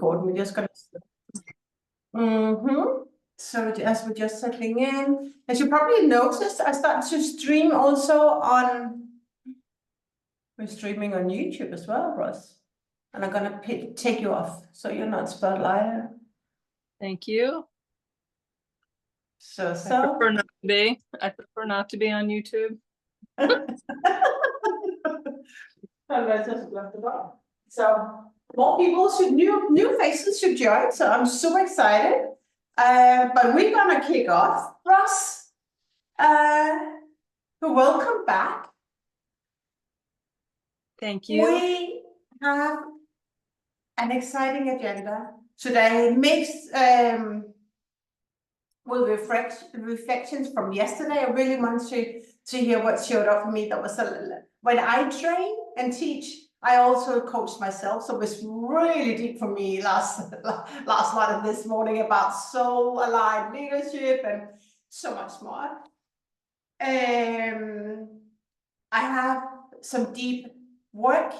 record. We're just gonna. So as we're just settling in, as you probably noticed, I started to stream also on. We're streaming on YouTube as well, Ross. And I'm gonna take you off, so you're not spotlighted. Thank you. So. I prefer not to be. I prefer not to be on YouTube. So more people should, new faces should join. So I'm super excited. But we're gonna kick off, Ross. Welcome back. Thank you. We have an exciting agenda today. Mixed with reflections from yesterday. I really want to hear what showed up for me. That was when I train and teach, I also coach myself. So it was really deep for me last night and this morning about soul aligned leadership and so much more. I have some deep work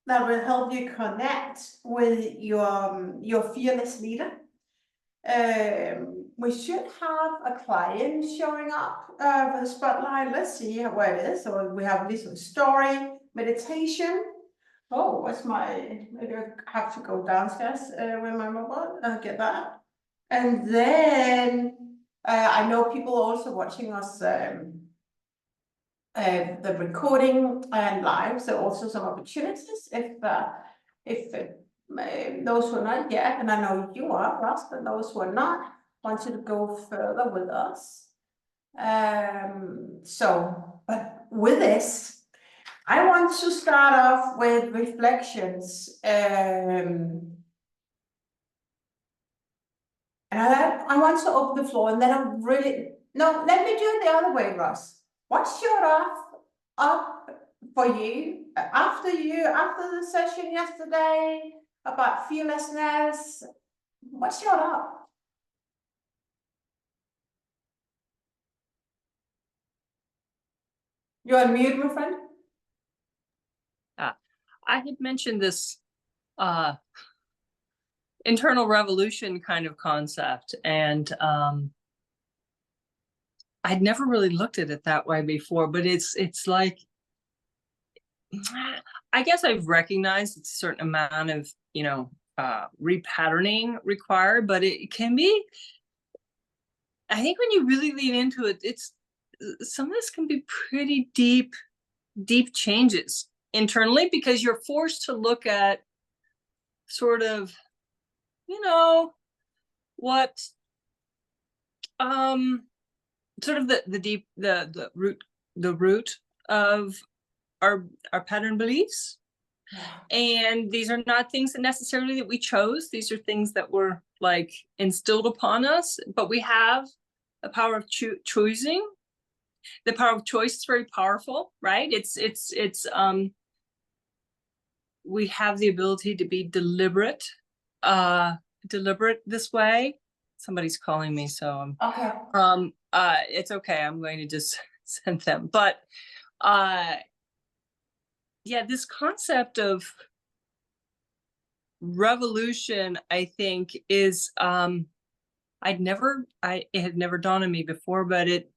that will help you connect with your fearless leader. We should have a client showing up for the spotlight. Let's see where it is. So we have this story, meditation. Oh, maybe I have to go downstairs with my mobile and get that. And then I know people also watching us the recording and live. So also some opportunities if those who are not yet, and I know you are, Ross, but those who are not, want you to go further with us. But with this, I want to start off with reflections. And I want to open the floor, and then let me do it the other way, Ross. What showed up for you after the session yesterday about fearlessness? What showed up? You're on mute, my friend. I had mentioned this internal revolution kind of concept, and I'd never really looked at it that way before, but it's like, I guess I've recognized it's a certain amount of, repatterning required, but it can be, I think when you really lean into it, some of this can be pretty deep changes internally, because you're forced to look at sort of, what, sort of the root of our pattern beliefs. And these are not things that necessarily that we chose. These are things that were like instilled upon us, but we have the power of choosing. The power of choice is very powerful, right? We have the ability to be deliberate this way. Somebody's calling me, so okay. It's okay. I'm going to just send them. But yeah, this concept of revolution, I think, is it had never dawned on me before, but it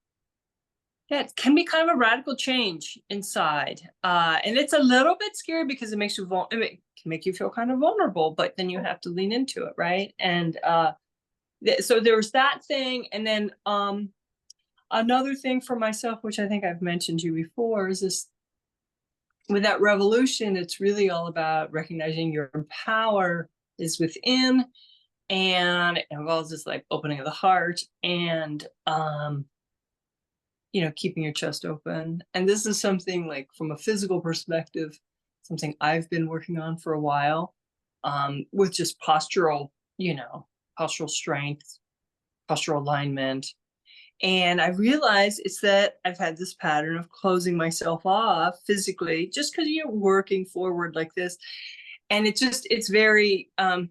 can be kind of a radical change inside, and it's a little bit scary because it makes you it can make you feel kind of vulnerable, but then you have to lean into it, right? And so there's that thing, and then another thing for myself, which I think I've mentioned to you before, is this. With that revolution, it's really all about recognizing your power is within, and it involves this like opening of the heart and keeping your chest open. And this is something like from a physical perspective, something I've been working on for a while, with just postural strength, postural alignment. And I realized it's that I've had this pattern of closing myself off physically, just because you're working forward like this. And it's very, so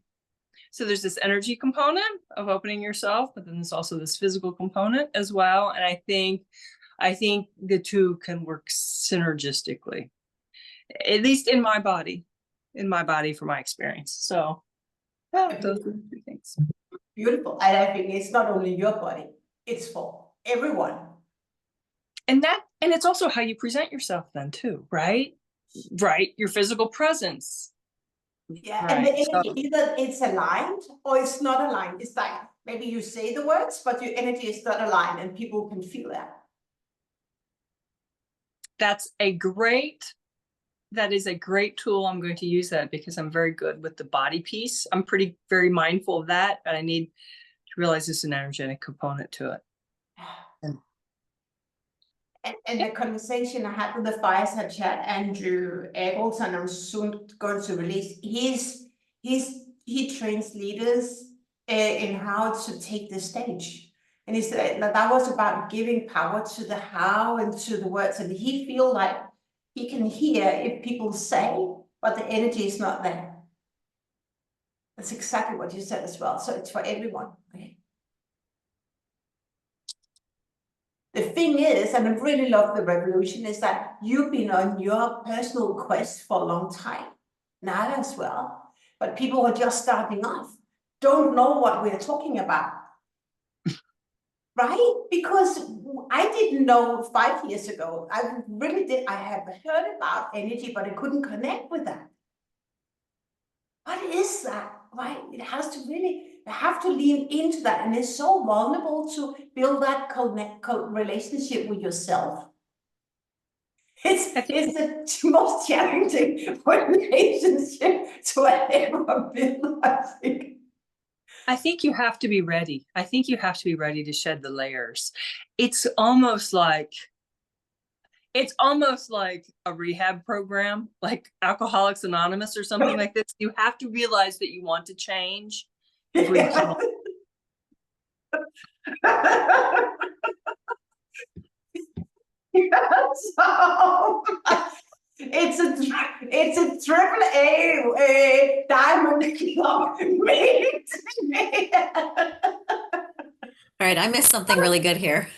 there's this energy component of opening yourself, but then there's also this physical component as well. And I think the two can work synergistically, at least in my body from my experience. So Yeah, those are the two things. Beautiful. And I think it's not only your body, it's for everyone. And it's also how you present yourself then too, right? Right. Your physical presence. Yeah, Right. and the energy, either it's aligned or it's not aligned. It's like maybe you say the words, but your energy is not aligned and people can feel that. That is a great tool. I'm going to use that because I'm very good with the body piece. I'm very mindful of that, but I need to realize there's an energetic component to it. And the conversation I had with the fireside chat, Andrew Eggleton, I'm soon going to release. He trains leaders in how to take the stage, and he said that was about giving power to the how and to the words, and he feel like he can hear if people say, but the energy is not there. That's exactly what you said as well. So it's for everyone. Okay. The thing is, and I really love the revolution, is that you've been on your personal quest for a long time, now as well. But people who are just starting off don't know what we're talking about, right? Because I didn't know 5 years ago. I really did. I had heard about energy, but I couldn't connect with that. What is that? Right? It has to really, you have to lean into that, and it's so vulnerable to build that relationship with yourself. It's the most challenging relationship to ever build, I think. I think you have to be ready. I think you have to be ready to shed the layers. It's almost like a rehab program, like Alcoholics Anonymous or something like this. You have to realize that you want to change before you can. So, it's a triple A diamond club meeting. All right, I missed something really good here.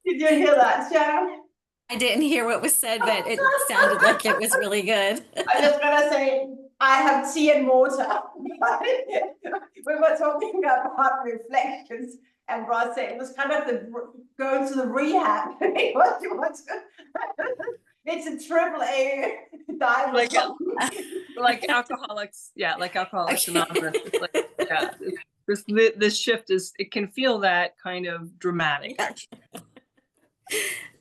Did you hear that, Sharon? I didn't hear what was said, but it sounded like it was really good. I'm just gonna say, I have tea and water. We were talking about reflections, and Ross said it was kind of going to the rehab. What you want to? It's a triple A diamond. Like alcoholics, yeah, like Alcoholics Anonymous. It's like, yeah, this shift it can feel that kind of dramatic.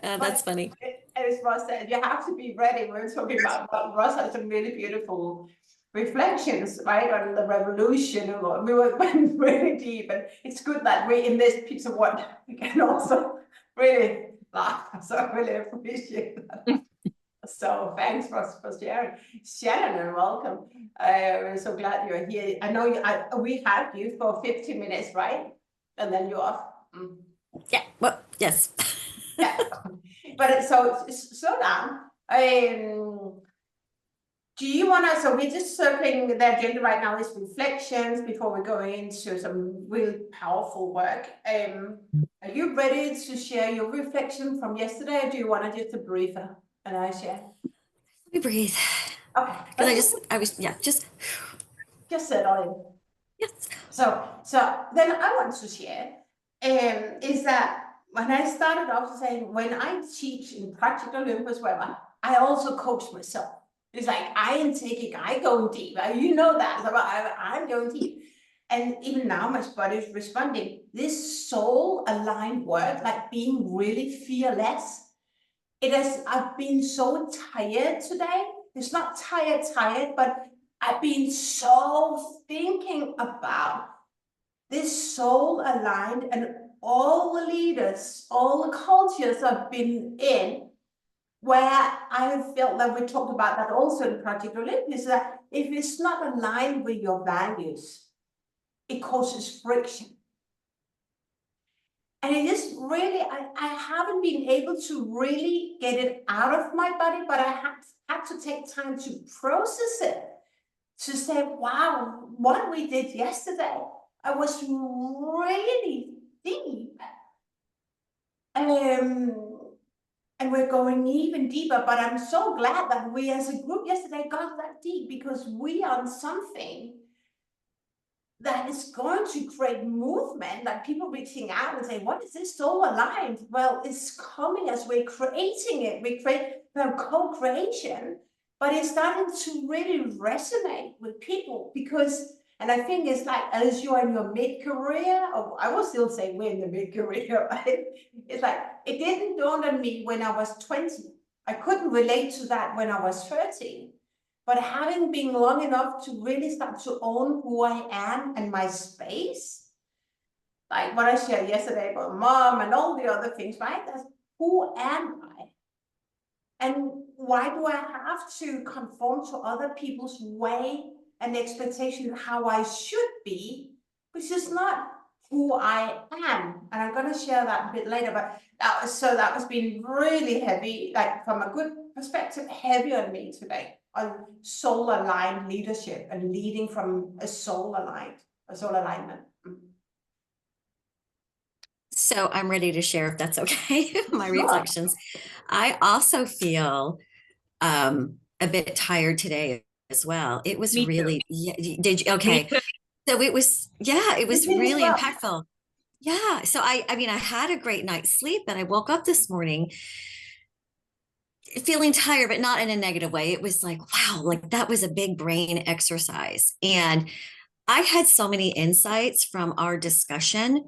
That's funny. As Ross said, you have to be ready. We're talking about Ross has some really beautiful reflections, right, on the revolution. We went really deep, and it's good that we in this piece of work we can also really laugh. So I really appreciate that. So thanks for sharing, Shannon, and welcome. We're so glad you're here. I know we have you for 50 minutes, right? And then you're off. Yeah. Well, yes. Yeah. But so slow down. Do you want to, so we're just circling the agenda right now is reflections before we go into some really powerful work. Are you ready to share your reflection from yesterday, or do you want to just a briefer and I share? Let me breathe. Okay. Because just settle in. Yes. So then I want to share is that when I started off saying, when I teach in practical Olympus, whatever, I also coach myself. It's like, I am taking, I go deep. You know that. So I'm going deep. And even now my body is responding. This soul aligned work, like being really fearless. I've been so tired today. It's not tired, but I've been so thinking about this soul aligned, and all the leaders, all the cultures I've been in, where I felt that we talked about that also in Project Olympus, that if it's not aligned with your values, it causes friction. And it is really, I haven't been able to really get it out of my body, but I had to take time to process it, to say, wow, what we did yesterday, I was really deep. And And we're going even deeper, but I'm so glad that we as a group yesterday got that deep, because we are on something that is going to create movement, like people reaching out and saying, what is this soul aligned? Well, it's coming as we're creating it. We create co-creation, but it's starting to really resonate with people, because, and I think it's like, as you're in your mid-career, or I will still say we're in the mid-career, right? It's like, it didn't dawn on me when I was 20. I couldn't relate to that when I was 30. But having been long enough to really start to own who I am and my space, like what I shared yesterday about mom and all the other things, right? That's who am I? And why do I have to conform to other people's way and expectation of how I should be, which is not who I am? And I'm going to share that a bit later, but that was been really heavy, like from a good perspective, heavy on me today, on soul aligned leadership and leading from a soul alignment. So I'm ready to share, if that's okay, my Sure. reflections. I also feel a bit tired today as well. It was Me too. really, did you? Okay. Me too. So it was Me really too. impactful. Yeah. So I mean, I had a great night's sleep, but I woke up this morning feeling tired, but not in a negative way. It was like, wow, like that was a big brain exercise. And I had so many insights from our discussion.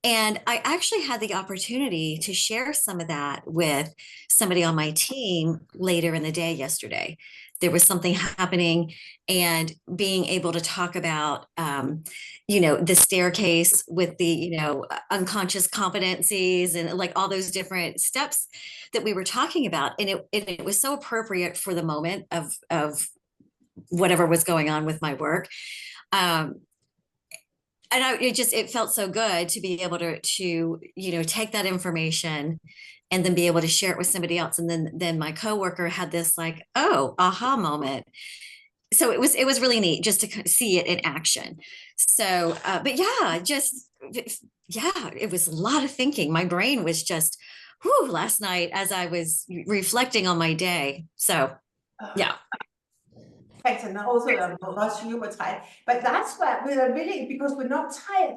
And I actually had the opportunity to share some of that with somebody on my team later in the day yesterday. There was something happening, and being able to talk about, the staircase with the, unconscious competencies and like all those different steps that we were talking about. And it was so appropriate for the moment of whatever was going on with my work. And it felt so good to be able to take that information and then be able to share it with somebody else. And then my coworker had this like, oh, aha moment. So it was really neat just to see it in action. So, but yeah, it was a lot of thinking. My brain was just, last night as I was reflecting on my day. So yeah. And also not super tired, but that's why we're really, because we're not tired,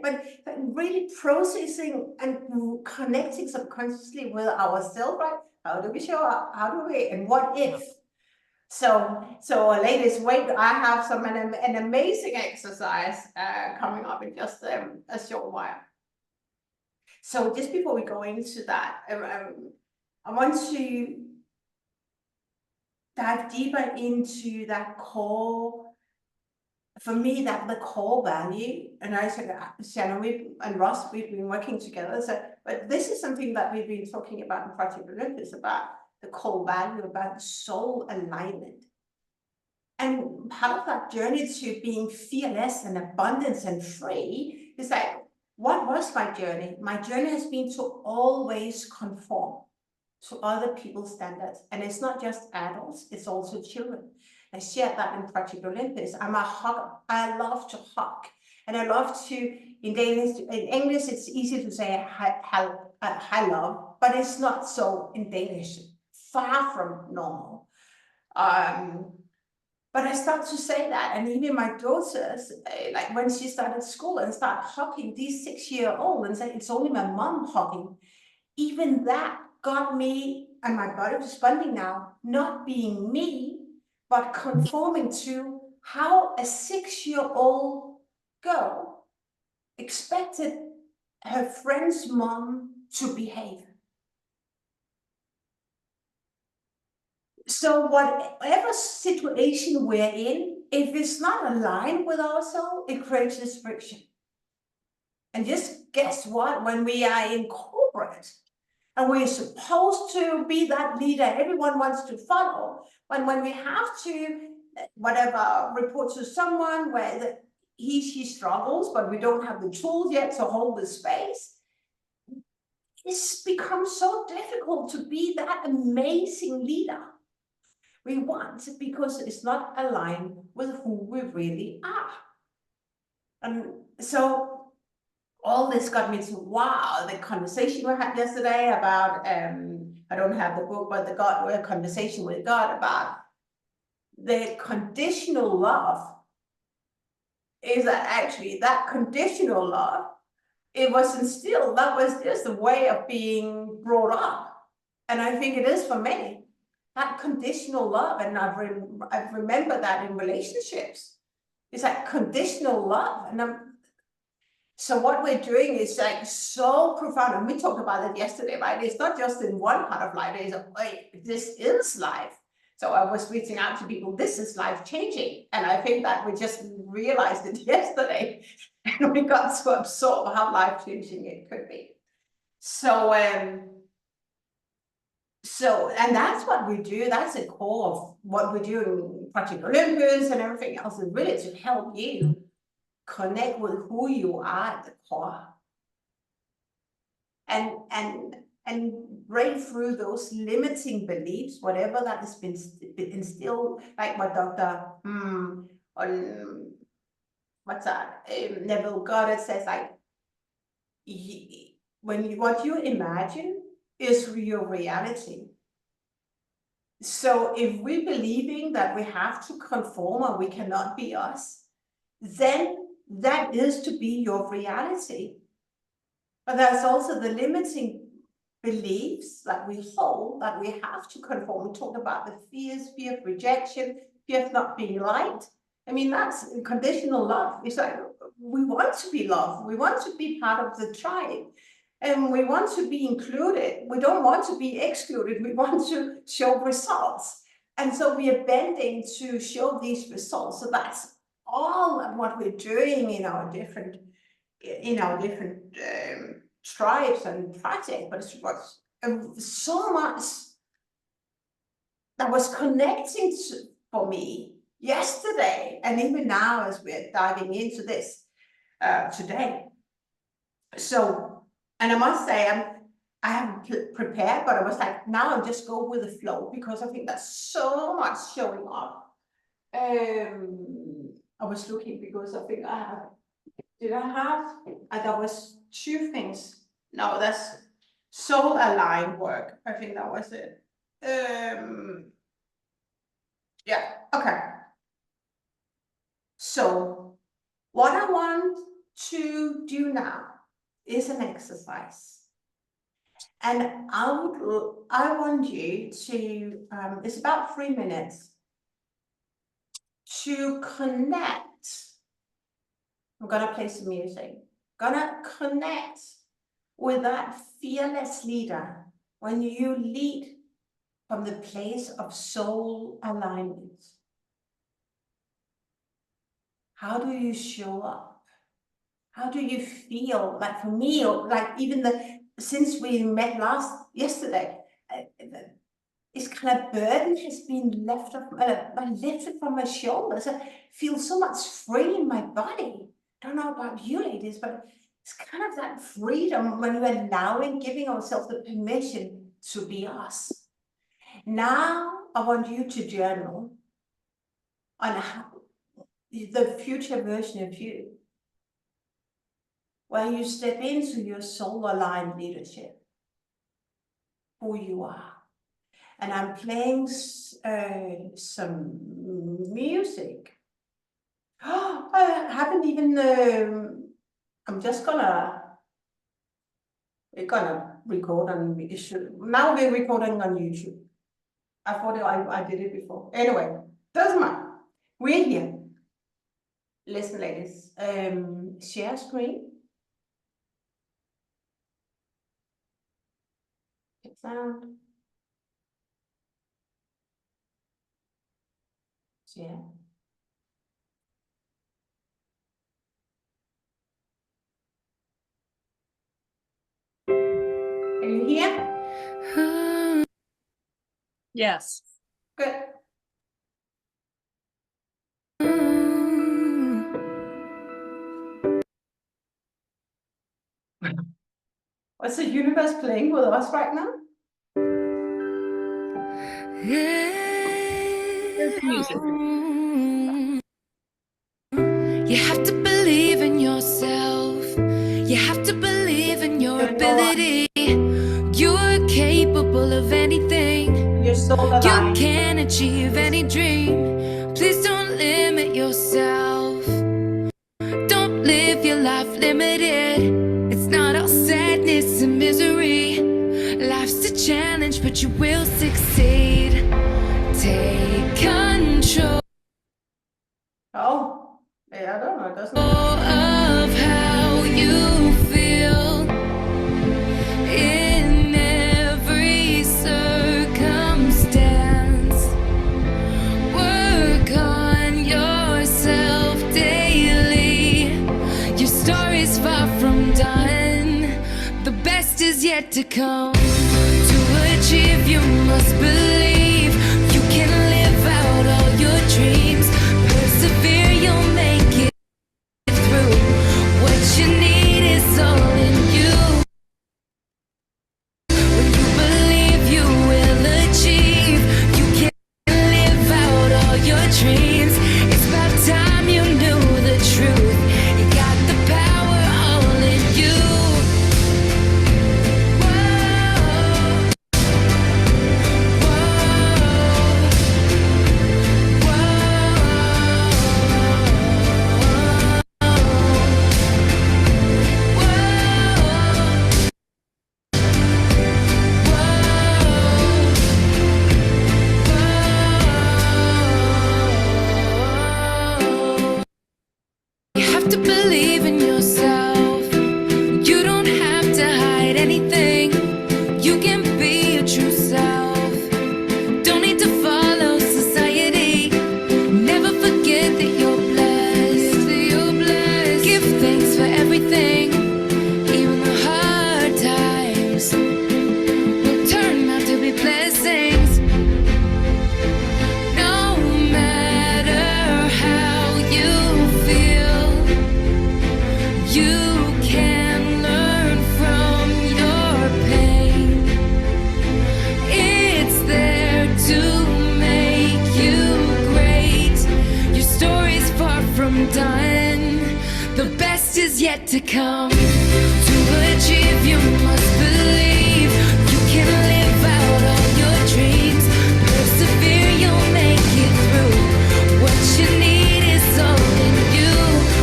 but really processing and connecting subconsciously with ourselves, right? How do we show up? How do we, and what if? So ladies, wait, I have an amazing exercise coming up in just a short while. So just before we go into that, I want to dive deeper into that core, for me, that the core value. And I said, Shannon and Ross, we've been working together. So, but this is something that we've been talking about in Project Olympus, about the core value, about soul alignment. And part of that journey to being fearless and abundance and free is like, what was my journey? My journey has been to always conform to other people's standards. And it's not just adults, it's also children. I shared that in Project Olympus. I'm a hugger. I love to hug. And I love to, in English, it's easy to say hi love, but it's not so in Danish. Far from normal. But I start to say that, and even my daughters, like when she started school and start hugging these 6-year-old and say, it's only my mom hugging. Even that got me and my body responding now, not being me, but conforming to how a 6-year-old girl expected her friend's mom to behave. So whatever situation we're in, if it's not aligned with our soul, it creates this friction. And just guess what? When we are in corporate and we're supposed to be that leader everyone wants to follow, but when we have to, whatever, report to someone where she struggles, but we don't have the tools yet to hold the space, it's become so difficult to be that amazing leader we want, because it's not aligned with who we really are. And so all this got me to, wow, the conversation we had yesterday about I don't have the book, but a conversation with God about the conditional love is that actually that conditional love, it was instilled, that was just a way of being brought up. And I think it is for many, that conditional love. And I remember that in relationships. It's like conditional love. And so what we're doing is like so profound. And we talked about it yesterday, right? It's not just in one part of life. It's like, this is life. So I was reaching out to people, this is life changing. And I think that we just realized it yesterday. And we got to absorb how life changing it could be. So, and that's what we do. That's the core of what we do in Project Olympus and everything else, is really to help you connect with who you are at the core. And break through those limiting beliefs, whatever that has been instilled, like what Dr. What's that? Neville Goddard says, like, what you imagine is your reality. So if we're believing that we have to conform or we cannot be us, then that is to be your reality. But there's also the limiting beliefs that we hold, that we have to conform. We talked about the fears, fear of rejection, fear of not being liked. I mean, that's conditional love. It's like, we want to be loved. We want to be part of the tribe. And we want to be included. We don't want to be excluded. We want to show results. And so we are bending to show these results. So that's all of what we're doing in our different tribes and projects. But it was so much that was connecting for me yesterday, and even now as we're diving into this today. So, and I must say, I haven't prepared, but I was like, now I'll just go with the flow, because I think that's so much showing up. I was looking because I think there was two things. No, that's soul aligned work. I think that was it. Yeah, okay. So what I want to do now is an exercise. And I want you to, it's about 3 minutes, to connect. I'm gonna play some music. Gonna connect with that fearless leader when you lead from the place of soul alignment. How do you show up? How do you feel? Like for me, like even since we met yesterday, this kind of burden has been lifted from my shoulders. I feel so much free in my body. I don't know about you ladies, but it's kind of that freedom when we're giving ourselves the permission to be us. Now I want you to journal on the future version of you, where you step into your soul-aligned leadership, who you are. And I'm playing some music. I haven't even, we're gonna record on, now we're recording on YouTube. I thought I did it before. Anyway, doesn't matter. We're here. Listen, ladies, share screen. Sound. Share. Can you hear? Yes. Good. What's the universe playing with us right now? Here's the music. You have to believe in yourself. You have to believe in your ability. You're capable of anything. all You aligned. can achieve any dream. Please don't limit yourself. Don't live your life limited. It's not all sadness and misery. Life's a challenge, but you will succeed. Take control Oh, yeah, I don't know, it doesn't. of how you feel in every circumstance. Work on yourself daily. Your story's far from done. The best is yet to come. To achieve, you must believe. You can live out all your dreams. Persevere, you'll make it through. What you need is all in you. When you believe, you will achieve. You can live out all your dreams. It's about time you knew the truth. You got the power all in you. You have to believe in yourself. You don't have to hide anything. You can be your true self. Don't need to follow society. Never forget that you're blessed. Give thanks for everything. Even the hard times will turn out to be blessings. No matter how you feel, you can learn from your pain. It's there to make you great. Your story's far from done. The best is yet to come. To achieve, you must believe. You can live out all your dreams. Persevere, you'll make it through. What you need is all in you.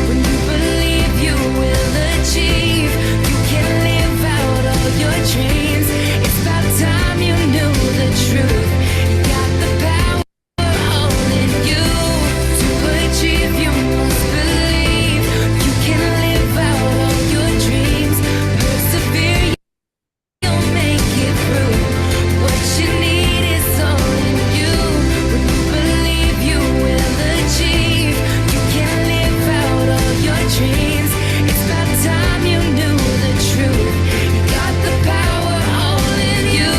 When you believe, you will achieve. You can live out all your dreams. It's about time you knew the truth. You got the power all in you. To achieve, you must believe. You can live out all your dreams. Persevere, you'll make it through. What you need is all in you. When you believe, you will achieve. You can live out all your dreams. It's about time you knew the truth. You got the power all in you.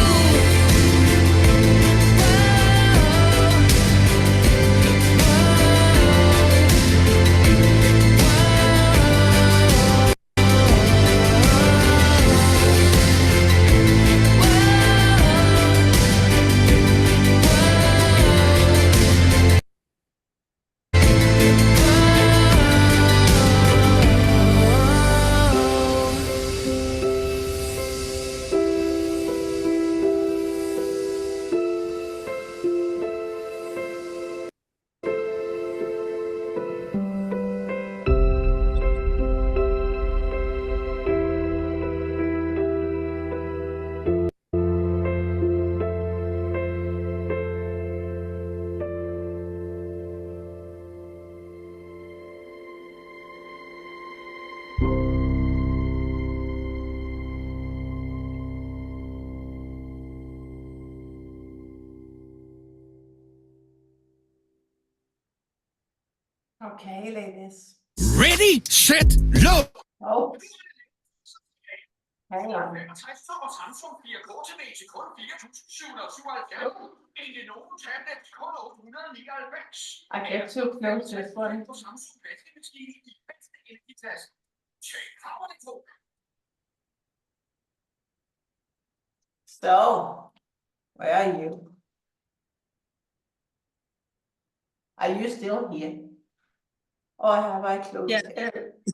Okay, ladies. Ready, set, low. Oh, hang on. I get too close to this one. So, where are you? Are you still here? Or have I closed? Yeah.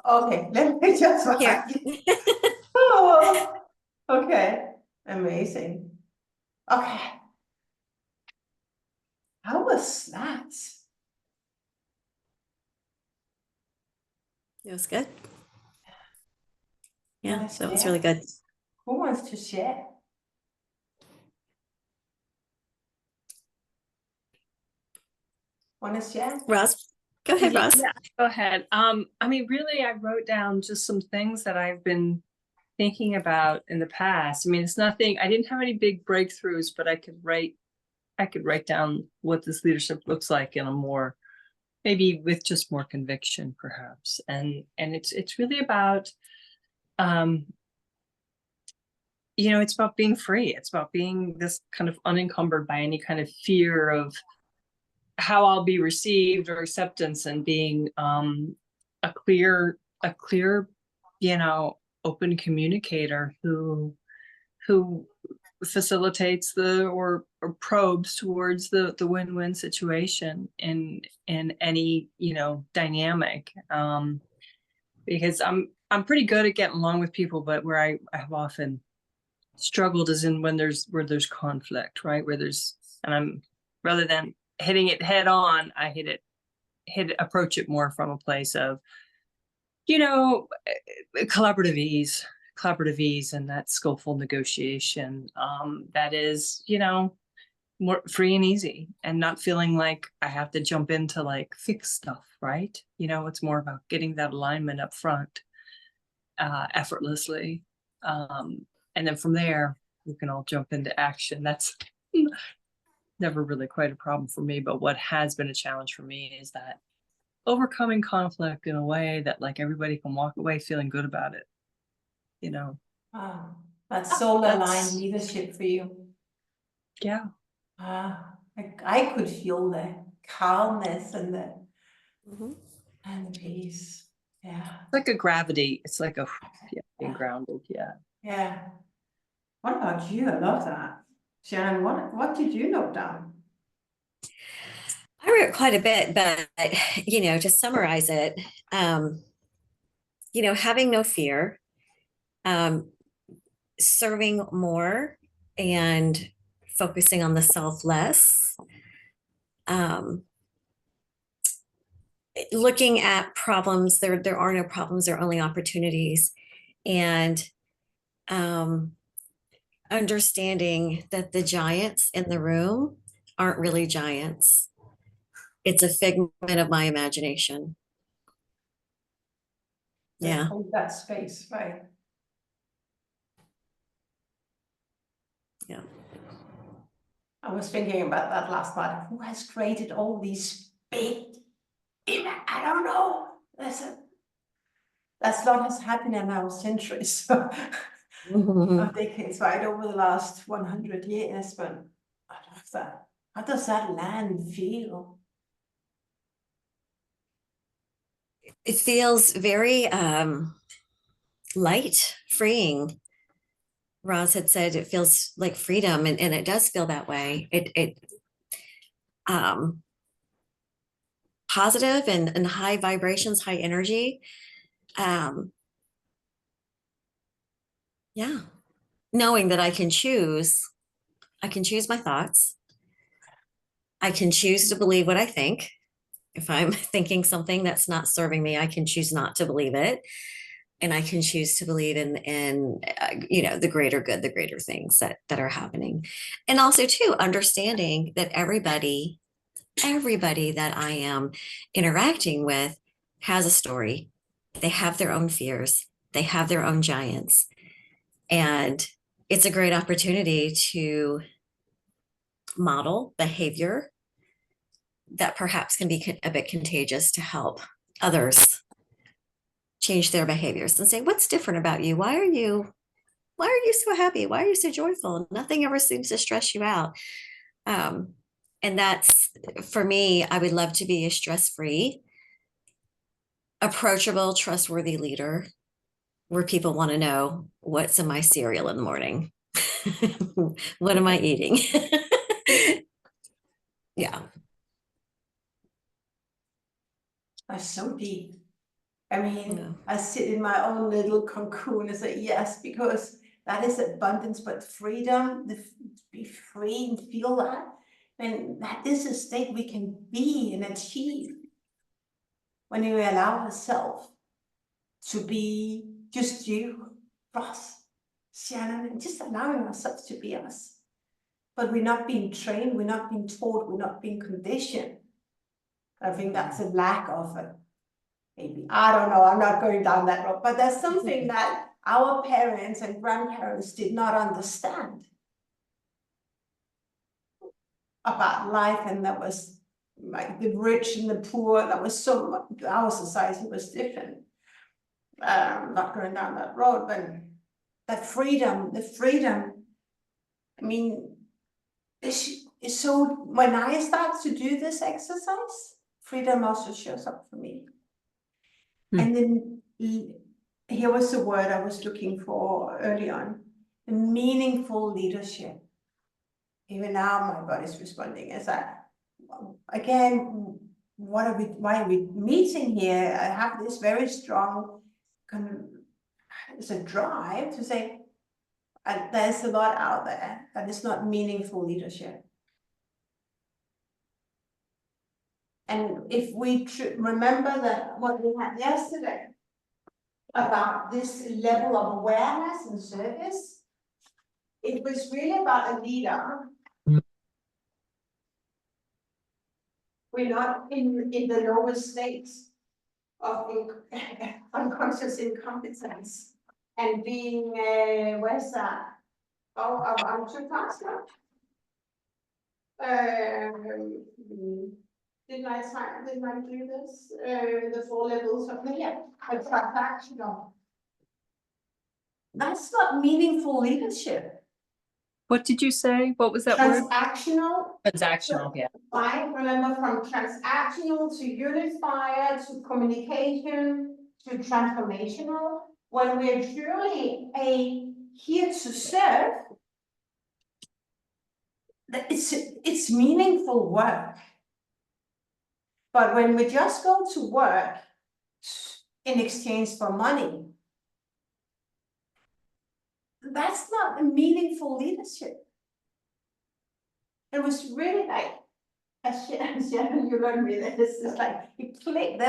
Okay, let me just Here. find it. Oh, okay, amazing. Okay. How was that? It was good. Yeah, Nice, that was yeah. really good. Who wants to share? Want to share? Roz, go ahead, Yeah, Roz. yeah, go ahead. I mean, really, I wrote down just some things that I've been thinking about in the past. I mean, it's nothing, I didn't have any big breakthroughs, but I could write down what this leadership looks like in a more, maybe with just more conviction, perhaps. And it's really about, you know, it's about being free. It's about being this kind of unencumbered by any kind of fear of how I'll be received or acceptance, and being a clear, you know, open communicator who facilitates or probes towards the win-win situation in any, you know, dynamic. Because I'm pretty good at getting along with people, but where I have often struggled is in where there's conflict, right? Where there's, and I'm, rather than hitting it head on, I approach it more from a place of, you know, collaborative ease, and that skillful negotiation, that is, you know, more free and easy, and not feeling like I have to jump into like fix stuff, right? You know, it's more about getting that alignment up front, effortlessly. And then from there, we can all jump into action. That's never really quite a problem for me, but what has been a challenge for me is that overcoming conflict in a way that like everybody can walk away feeling good about it, you know. Ah, that's soul aligned That's- leadership for you. Yeah. I could feel the calmness and the Mhm. peace. Yeah. It's like a gravity. It's like a, yeah, being Yeah. grounded. Yeah. Yeah. What about you? I love that. Shannon, what did you note down? I wrote quite a bit, but you know, to summarize it, you know, having no fear, serving more and focusing on the self less, looking at problems, there are no problems, there are only opportunities, and understanding that the giants in the room aren't really giants. It's a figment of my imagination. Just Yeah. hold that space, right? Yeah. I was thinking about that last night. Who has created all these big, I don't know. That's not has happened in our centuries, so Mhm. of decades, right over the last 100 years. But I love that. How does that land feel? It feels very light, freeing. Roz had said it feels like freedom, and it does feel that way. It positive and high vibrations, high energy. Yeah. Knowing that I can choose my thoughts. I can choose to believe what I think. If I'm thinking something that's not serving me, I can choose not to believe it. And I can choose to believe in you know, the greater good, the greater things that are happening. And also too, understanding that everybody that I am interacting with has a story. They have their own fears. They have their own giants. And it's a great opportunity to model behavior that perhaps can be a bit contagious to help others change their behaviors and say, what's different about you? Why are you so happy? Why are you so joyful? Nothing ever seems to stress you out. And that's, for me, I would love to be a stress-free, approachable, trustworthy leader where people want to know what's in my cereal in the morning. What am I eating? Yeah. That's so deep. I mean, Yeah. I sit in my own little cocoon and say yes, because that is abundance, but freedom, to be free and feel that And that is a state we can be and achieve when we allow ourselves to be just you, Ross, Shannon, and just allowing ourselves to be us. But we're not being trained, we're not being taught, we're not being conditioned. I think that's a lack of it. Maybe, I don't know, I'm not going down that road, but there's something that our parents and grandparents did not understand about life, and that was like the rich and the poor, that was so much, our society was different. Not going down that road, but the freedom, I mean, it's so, when I start to do this exercise, freedom also shows up for me. And then here was the word I was looking for early on, the meaningful leadership. Even now my body's responding. Is that, again, why are we meeting here? I have this very strong it's a drive to say, there's a lot out there that is not meaningful leadership. And if we remember that what we had yesterday about this level of awareness and service, it was really about a leader. We're not in the lowest states of unconscious incompetence and being, where's that? Oh, I'm too fast now. Didn't I do this? The 4 levels of here, transactional. That's not meaningful leadership. What did you say? What was that word? Transactional. Transactional, yeah. I remember from transactional to unifier to communication to transformational. When we're truly here to serve, it's meaningful work. But when we just go to work in exchange for money, that's not a meaningful leadership. It was really like, Sharon, you learned me this. It's like it clicked.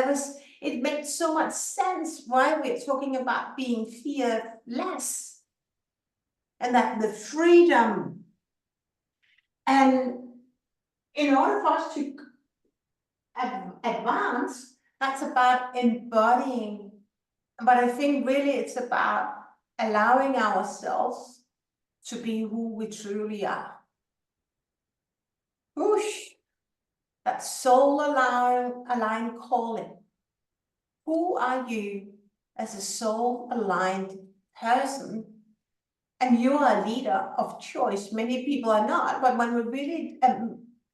It made so much sense why we're talking about being fearless, and that the freedom. And in order for us to advance, that's about embodying. But I think really it's about allowing ourselves to be who we truly are. Whoosh. That soul aligned calling. Who are you as a soul aligned person? And you are a leader of choice. Many people are not, but when we really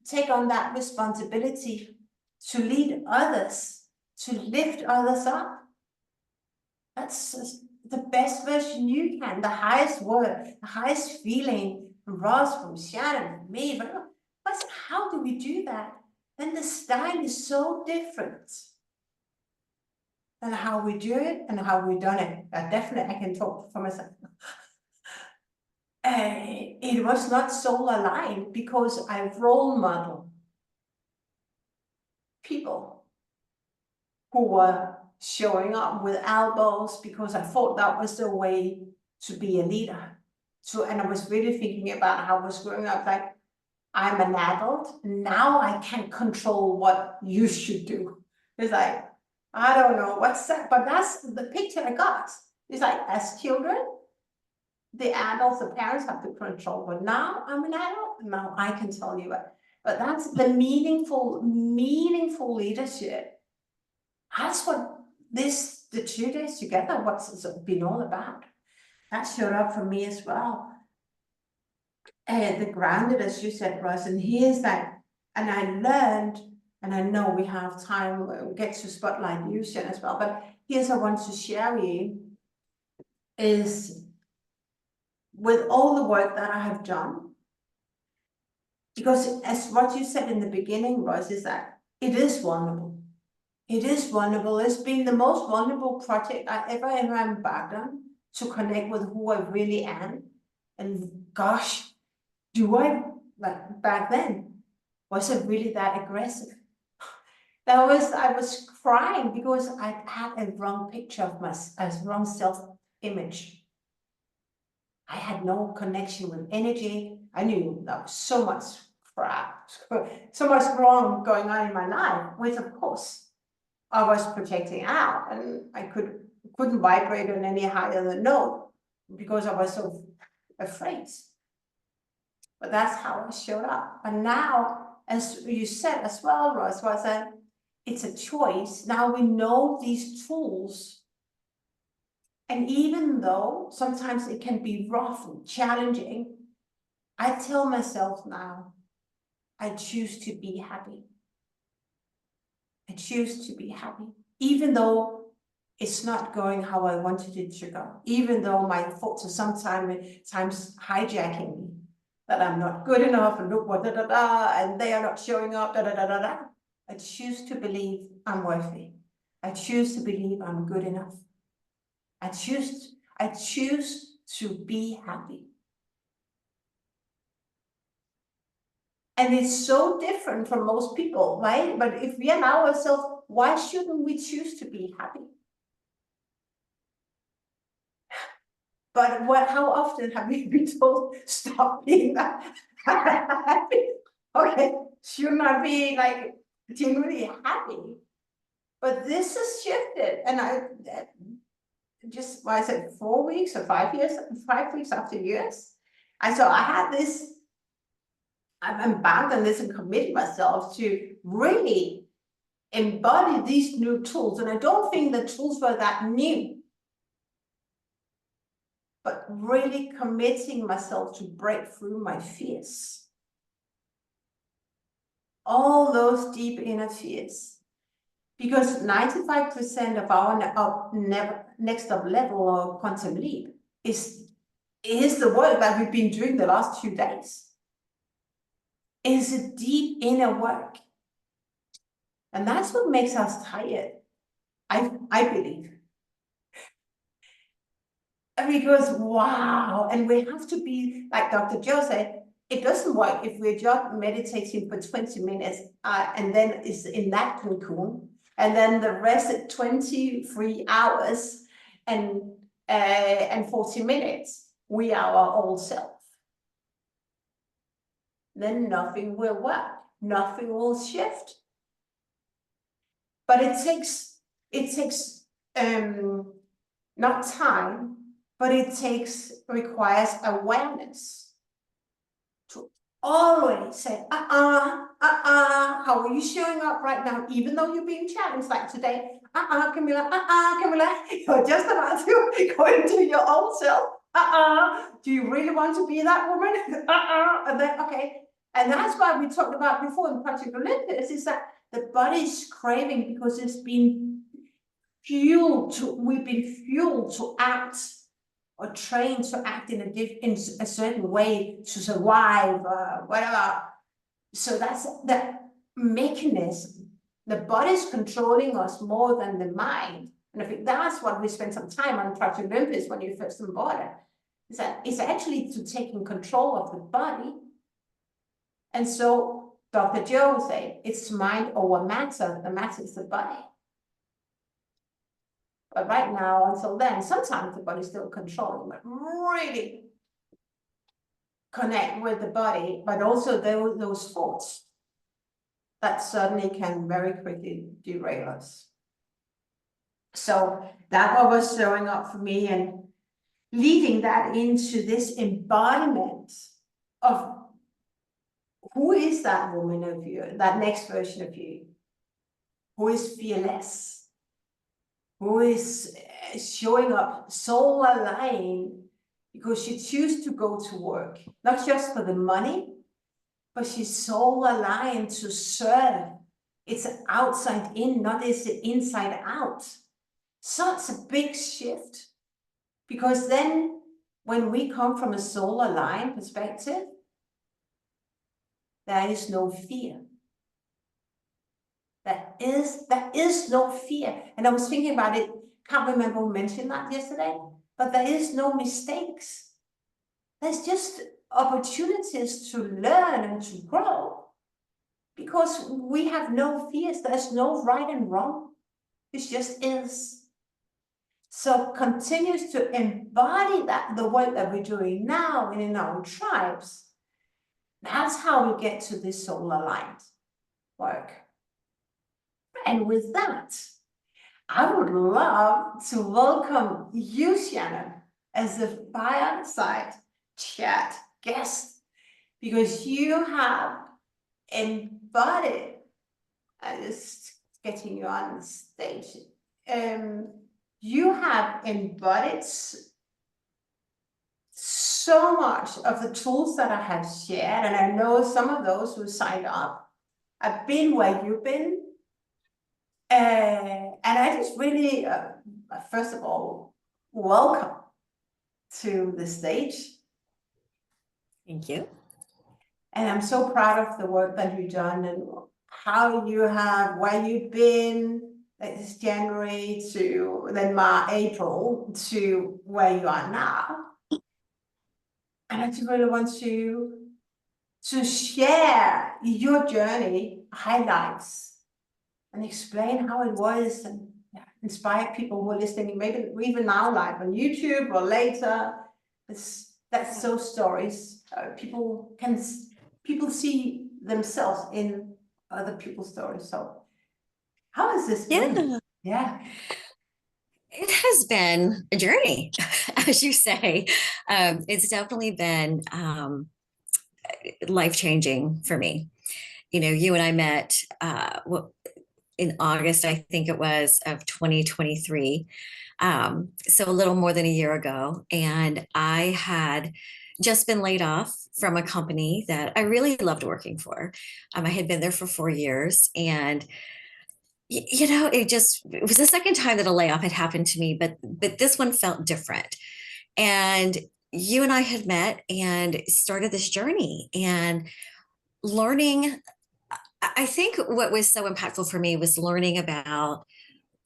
take on that responsibility to lead others, to lift others up, that's the best version you can, the highest word, the highest feeling from Ross, from Shannon, from me. But how do we do that? Then the style is so different than how we do it and how we done it. Definitely, I can talk for myself. It was not soul aligned because I role model people who were showing up with elbows because I thought that was the way to be a leader. And I was really thinking about how I was growing up, like, I'm an adult, now I can control what you should do. It's like, I don't know what's that, but that's the picture I got. It's like, as children, the adults, the parents have to control, but now I'm an adult, now I can tell you what. But that's the meaningful leadership. That's what the 2 days together, what's it been all about. That showed up for me as well. The grounded, as you said, Russ, and here's that, and I learned, and I know we have time, we'll get to spotlight you, Shen, as well, but here's I want to share with you, is with all the work that I have done, because as what you said in the beginning, Russ, is that it is vulnerable. It is vulnerable. It's been the most vulnerable project I ever embarked on, to connect with who I really am. And gosh, do I, like back then, wasn't really that aggressive. I was crying because I had a wrong picture of a wrong self-image. I had no connection with energy. I knew there was so much crap, so much wrong going on in my life, which of course I was projecting out, and I couldn't vibrate on any higher than note because I was so afraid. But that's how I showed up. And now, as you said as well, Ross, was that it's a choice. Now we know these tools. And even though sometimes it can be rough and challenging, I tell myself now, I choose to be happy. I choose to be happy, even though it's not going how I wanted it to go, even though my thoughts are sometimes hijacking me, that I'm not good enough, and look what and they are not showing up, I choose to believe I'm worthy. I choose to believe I'm good enough. I choose to be happy. And it's so different from most people, right? But if we allow ourselves, why shouldn't we choose to be happy? But how often have we been told, stop being that happy? Okay, shouldn't I be like genuinely happy? But this has shifted, and I said 4 weeks or 5 years, 5 weeks after years. And so I had this, I'm bound on this and commit myself to really embody these new tools. And I don't think the tools were that new, but really committing myself to break through my fears. All those deep inner fears. Because 95% of our next up level or quantum leap is the work that we've been doing the last 2 days. Is a deep inner work. And that's what makes us tired, I believe. Because wow, and we have to be, like Dr. Joe said, it doesn't work if we're just meditating for 20 minutes and then it's in that cocoon, and then the rest at 23 hours and 40 minutes, we are our old self. Then nothing will work, nothing will shift. But it takes not time, but it requires awareness to always say, how are you showing up right now? Even though you're being challenged like today, Camilla, Camilla, you're just about to go into your old self. Do you really want to be that woman? And then, okay. And that's why we talked about before in Project Olympus, is that the body is craving because it's been we've been fueled to act or trained to act in a certain way to survive, whatever. So that's the mechanism. The body's controlling us more than the mind. And I think that's what we spent some time on Project Olympus when you first embodied. Is that it's actually to taking control of the body. And so Dr. Joe would say it's mind over matter. The matter is the body. But right now, until then, sometimes the body's still controlling, but really connect with the body, but also those thoughts that suddenly can very quickly derail us. So that was showing up for me and leading that into this embodiment of who is that woman of you, that next version of you, who is fearless, who is showing up soul aligned because she chooses to go to work, not just for the money, but she's soul aligned to serve. It's outside in, not it's inside out. So it's a big shift, because then when we come from a soul aligned perspective, there is no fear. There is no fear. And I was thinking about it, can't remember who mentioned that yesterday, but there is no mistakes. There's just opportunities to learn and to grow. because we have no fears. There's no right and wrong. It just is. So continues to embody that, the work that we're doing now and in our tribes. That's how we get to this soul aligned work. And with that, I would love to welcome you, Shannon, as a fireside chat guest, because you have embodied, just getting you on the stage, you have embodied so much of the tools that I have shared, and I know some of those who signed up have been where you've been. And I just really, first of all, welcome to the stage. Thank you. And I'm so proud of the work that you've done and how you have, where you've been. It's January to then March, April to where you are now. And I just really want to share your journey, highlights, and explain how it was, and inspire people who are listening, maybe even now live on YouTube or later. That's those stories. People see themselves in other people's stories. So how has this been? Yeah. It has been a journey, as you say. It's definitely been life-changing for me. You know, you and I met in August, I think it was, of 2023. So a little more than a year ago. And I had just been laid off from a company that I really loved working for. I had been there for 4 years, and you know, it was the second time that a layoff had happened to me, but this one felt different. And you and I had met and started this journey and learning. I think what was so impactful for me was learning about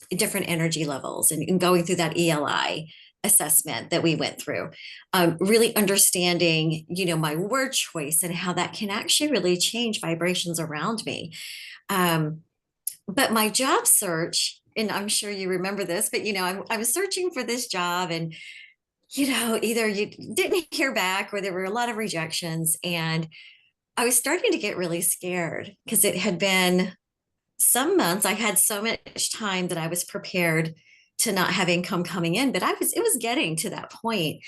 different energy levels and going through that ELI assessment that we went through, really understanding, you know, my word choice and how that can actually really change vibrations around me. But my job search, and I'm sure you remember this, but, you know, I was searching for this job, and, you know, either you didn't hear back or there were a lot of rejections. And I was starting to get really scared because it had been some months. I had so much time that I was prepared to not have income coming in, but it was getting to that point.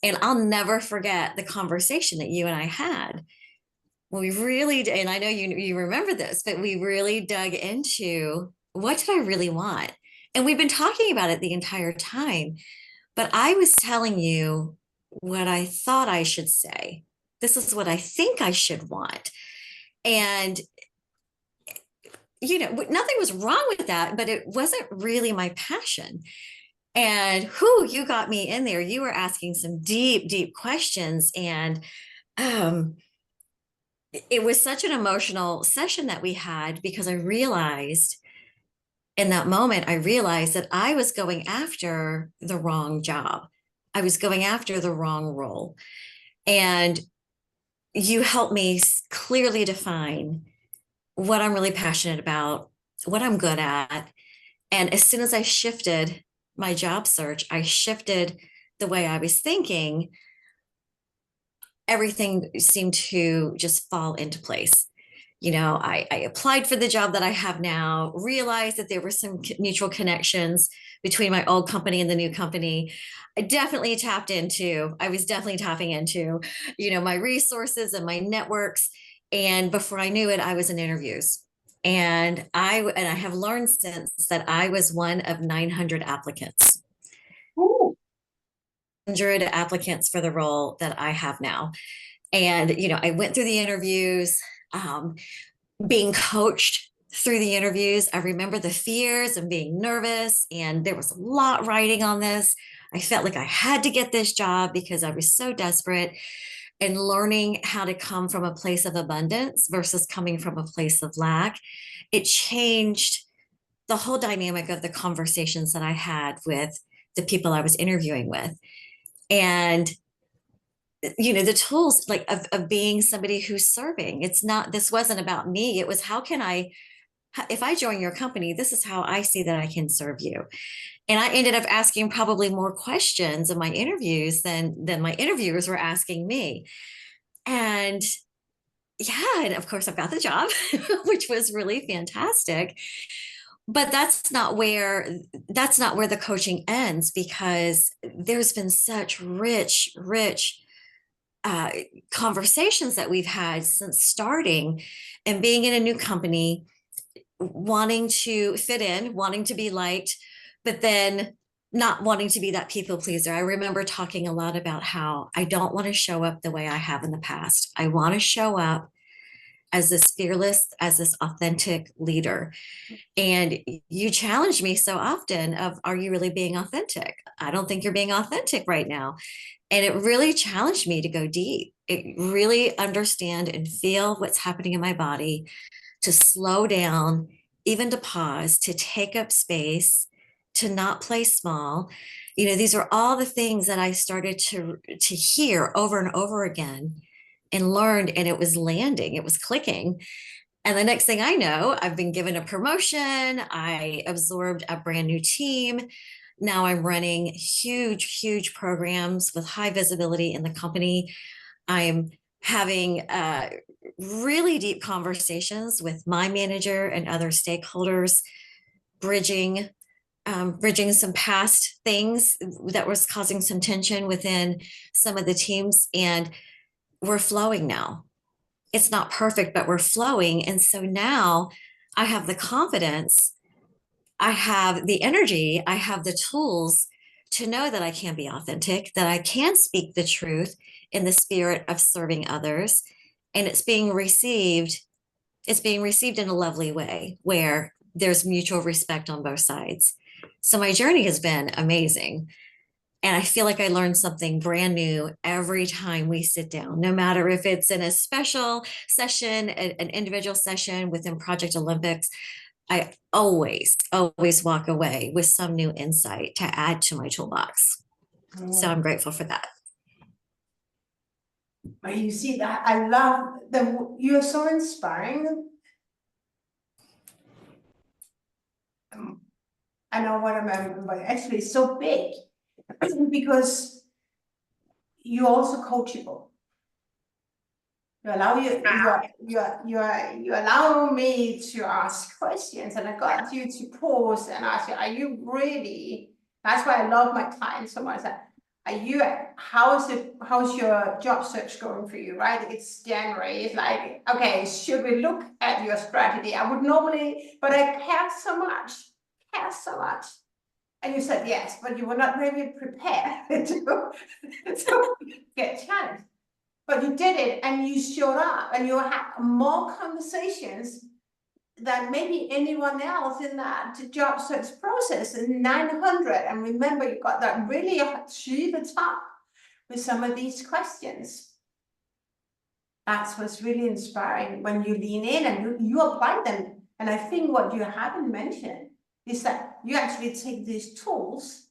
And I'll never forget the conversation that you and I had. We really, and I know you remember this, but we really dug into, what did I really want? And we've been talking about it the entire time, but I was telling you what I thought I should say. This is what I think I should want. And, you know, nothing was wrong with that, but it wasn't really my passion. And you got me in there. You were asking some deep, deep questions. And, it was such an emotional session that we had, because I realized in that moment, that I was going after the wrong job. I was going after the wrong role. And you helped me clearly define what I'm really passionate about, what I'm good at. And as soon as I shifted my job search, I shifted the way I was thinking, everything seemed to just fall into place. You know, I applied for the job that I have now, realized that there were some mutual connections between my old company and the new company. I was definitely tapping into, you know, my resources and my networks. And before I knew it, I was in interviews. And I have learned since that I was one of 900 applicants. Ooh. 100 applicants for the role that I have now. And, you know, I went through the interviews, being coached through the interviews. I remember the fears and being nervous, and there was a lot riding on this. I felt like I had to get this job because I was so desperate, and learning how to come from a place of abundance versus coming from a place of lack. It changed the whole dynamic of the conversations that I had with the people I was interviewing with. And the tools like of being somebody who's serving. This wasn't about me. It was, if I join your company, this is how I see that I can serve you. And I ended up asking probably more questions in my interviews than my interviewers were asking me. And yeah, and of course I've got the job, which was really fantastic. But that's not where the coaching ends, because there's been such rich conversations that we've had since starting and being in a new company, wanting to fit in, wanting to be liked, but then not wanting to be that people pleaser. I remember talking a lot about how I don't want to show up the way I have in the past. I want to show up as this fearless, as this authentic leader. And you challenge me so often of, are you really being authentic? I don't think you're being authentic right now. And it really challenged me to go deep. It really understand and feel what's happening in my body, to slow down, even to pause, to take up space, to not play small. These are all the things that I started to hear over and over again and learned, and it was landing, it was clicking. And the next thing I know, I've been given a promotion. I absorbed a brand new team. Now I'm running huge programs with high visibility in the company. I'm having really deep conversations with my manager and other stakeholders, bridging some past things that was causing some tension within some of the teams. And we're flowing now. It's not perfect, but we're flowing. And so now I have the confidence, I have the energy, I have the tools to know that I can be authentic, that I can speak the truth in the spirit of serving others. And it's being received in a lovely way where there's mutual respect on both sides. So my journey has been amazing. And I feel like I learn something brand new every time we sit down, no matter if it's in a special session, an individual session within Project Olympics. I always walk away with some new insight to add to my toolbox. So I'm grateful for that. But you see that I love you're so inspiring. I know what I mean, but actually it's so big because you're also coachable. You allow me to ask questions, and I got you to pause and ask you, are you really? That's why I love my clients so much. How's your job search going for you, right? It's January. It's like, okay, should we look at your strategy? I would normally, but I care so much. And you said yes, but you were not maybe prepared to get challenged. But you did it, and you showed up, and you had more conversations than maybe anyone else in that job search process in 900. And remember, you got that really to the top with some of these questions. That's what's really inspiring when you lean in and you apply them. And I think what you haven't mentioned is that you actually take these tools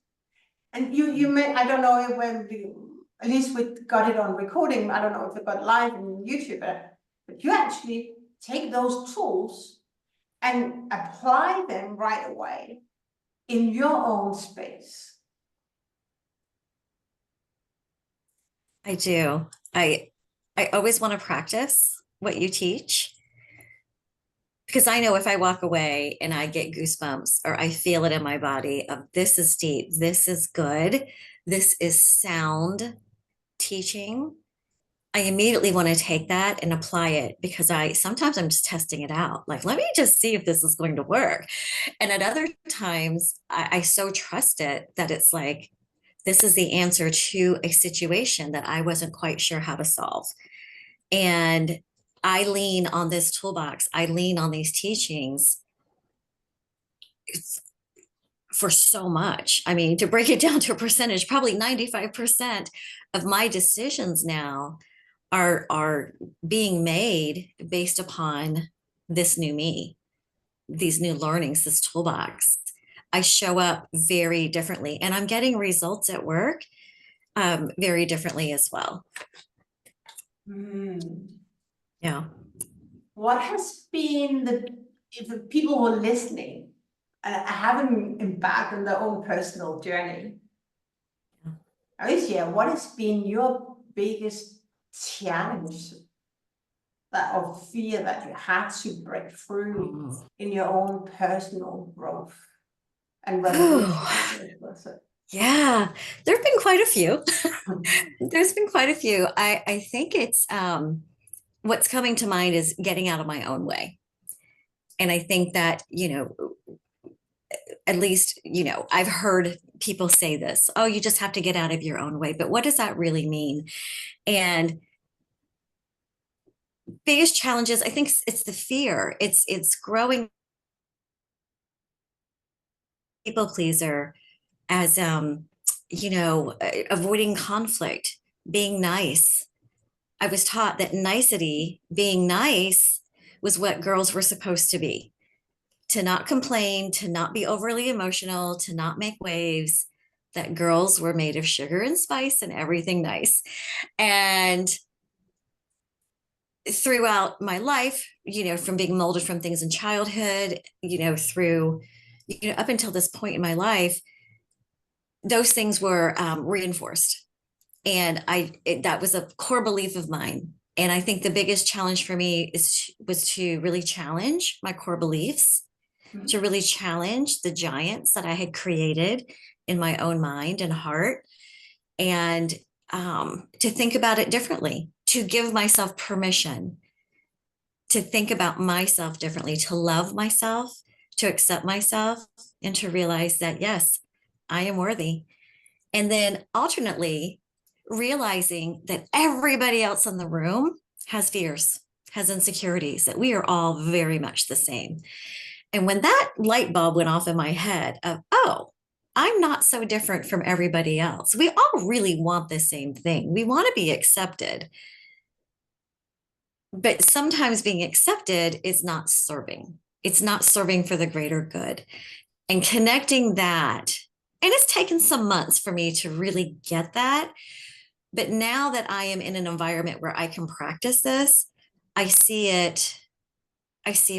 and you may, I don't know when at least we got it on recording. I don't know if it got live on YouTube, but you actually take those tools and apply them right away in your own space. I do. I always want to practice what you teach, because I know if I walk away and I get goosebumps or I feel it in my body of this is deep, this is good, this is sound teaching, I immediately want to take that and apply it, because sometimes I'm just testing it out. Like, let me just see if this is going to work. And at other times I so trust it that it's like, this is the answer to a situation that I wasn't quite sure how to solve. And I lean on this toolbox. I lean on these teachings for so much. I mean, to break it down to a percentage, probably 95% of my decisions now are being made based upon this new me, these new learnings, this toolbox. I show up very differently, and I'm getting results at work very differently as well. Hmm. Yeah. What has been if the people who are listening and haven't embarked on their own personal journey? Alicia, what has been your biggest challenge that or fear that you had to break through in your own personal growth and revolution? Yeah, there have been quite a few. There's been quite a few. I think it's what's coming to mind is getting out of my own way. And I think that, at least, I've heard people say this, oh, you just have to get out of your own way. But what does that really mean? And biggest challenges, I think it's the fear. It's growing people pleaser as avoiding conflict, being nice. I was taught that nicety, being nice, was what girls were supposed to be, to not complain, to not be overly emotional, to not make waves, that girls were made of sugar and spice and everything nice. And throughout my life, from being molded from things in childhood, through, up until this point in my life, those things were reinforced. And that was a core belief of mine. And I think the biggest challenge for me was to really challenge my core beliefs, to really challenge the giants that I had created in my own mind and heart, and to think about it differently, to give myself permission to think about myself differently, to love myself, to accept myself, and to realize that, yes, I am worthy. And then alternately, realizing that everybody else in the room has fears, has insecurities, that we are all very much the same. And when that light bulb went off in my head of, oh, I'm not so different from everybody else. We all really want the same thing. We want to be accepted. But sometimes being accepted is not serving. It's not serving for the greater good. And connecting that, and it's taken some months for me to really get that. But now that I am in an environment where I can practice this, I see it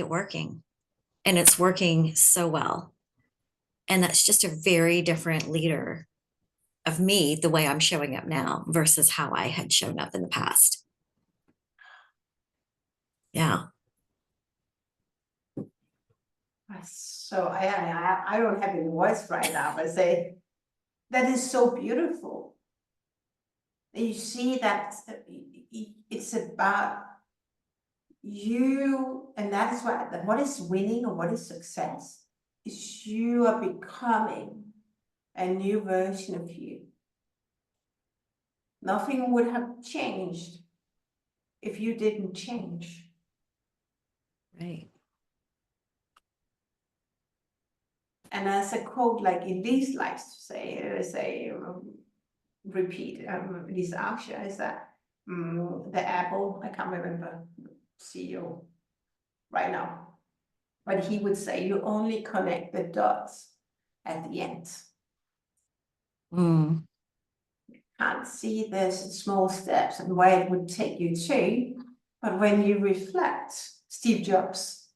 working, and it's working so well. And that's just a very different leader of me, the way I'm showing up now versus how I had shown up in the past. Yeah. So I don't have any words right now, but say that is so beautiful. You see that it's about you, and that is what is winning or what is success is you are becoming a new version of you. Nothing would have changed if you didn't change. Right. And as a quote like Elise likes to say, repeat, Elise Archer, is that the Apple, I can't remember CEO right now, but he would say you only connect the dots at the end. Can't see the small steps and where it would take you to, but when you reflect, Steve Jobs,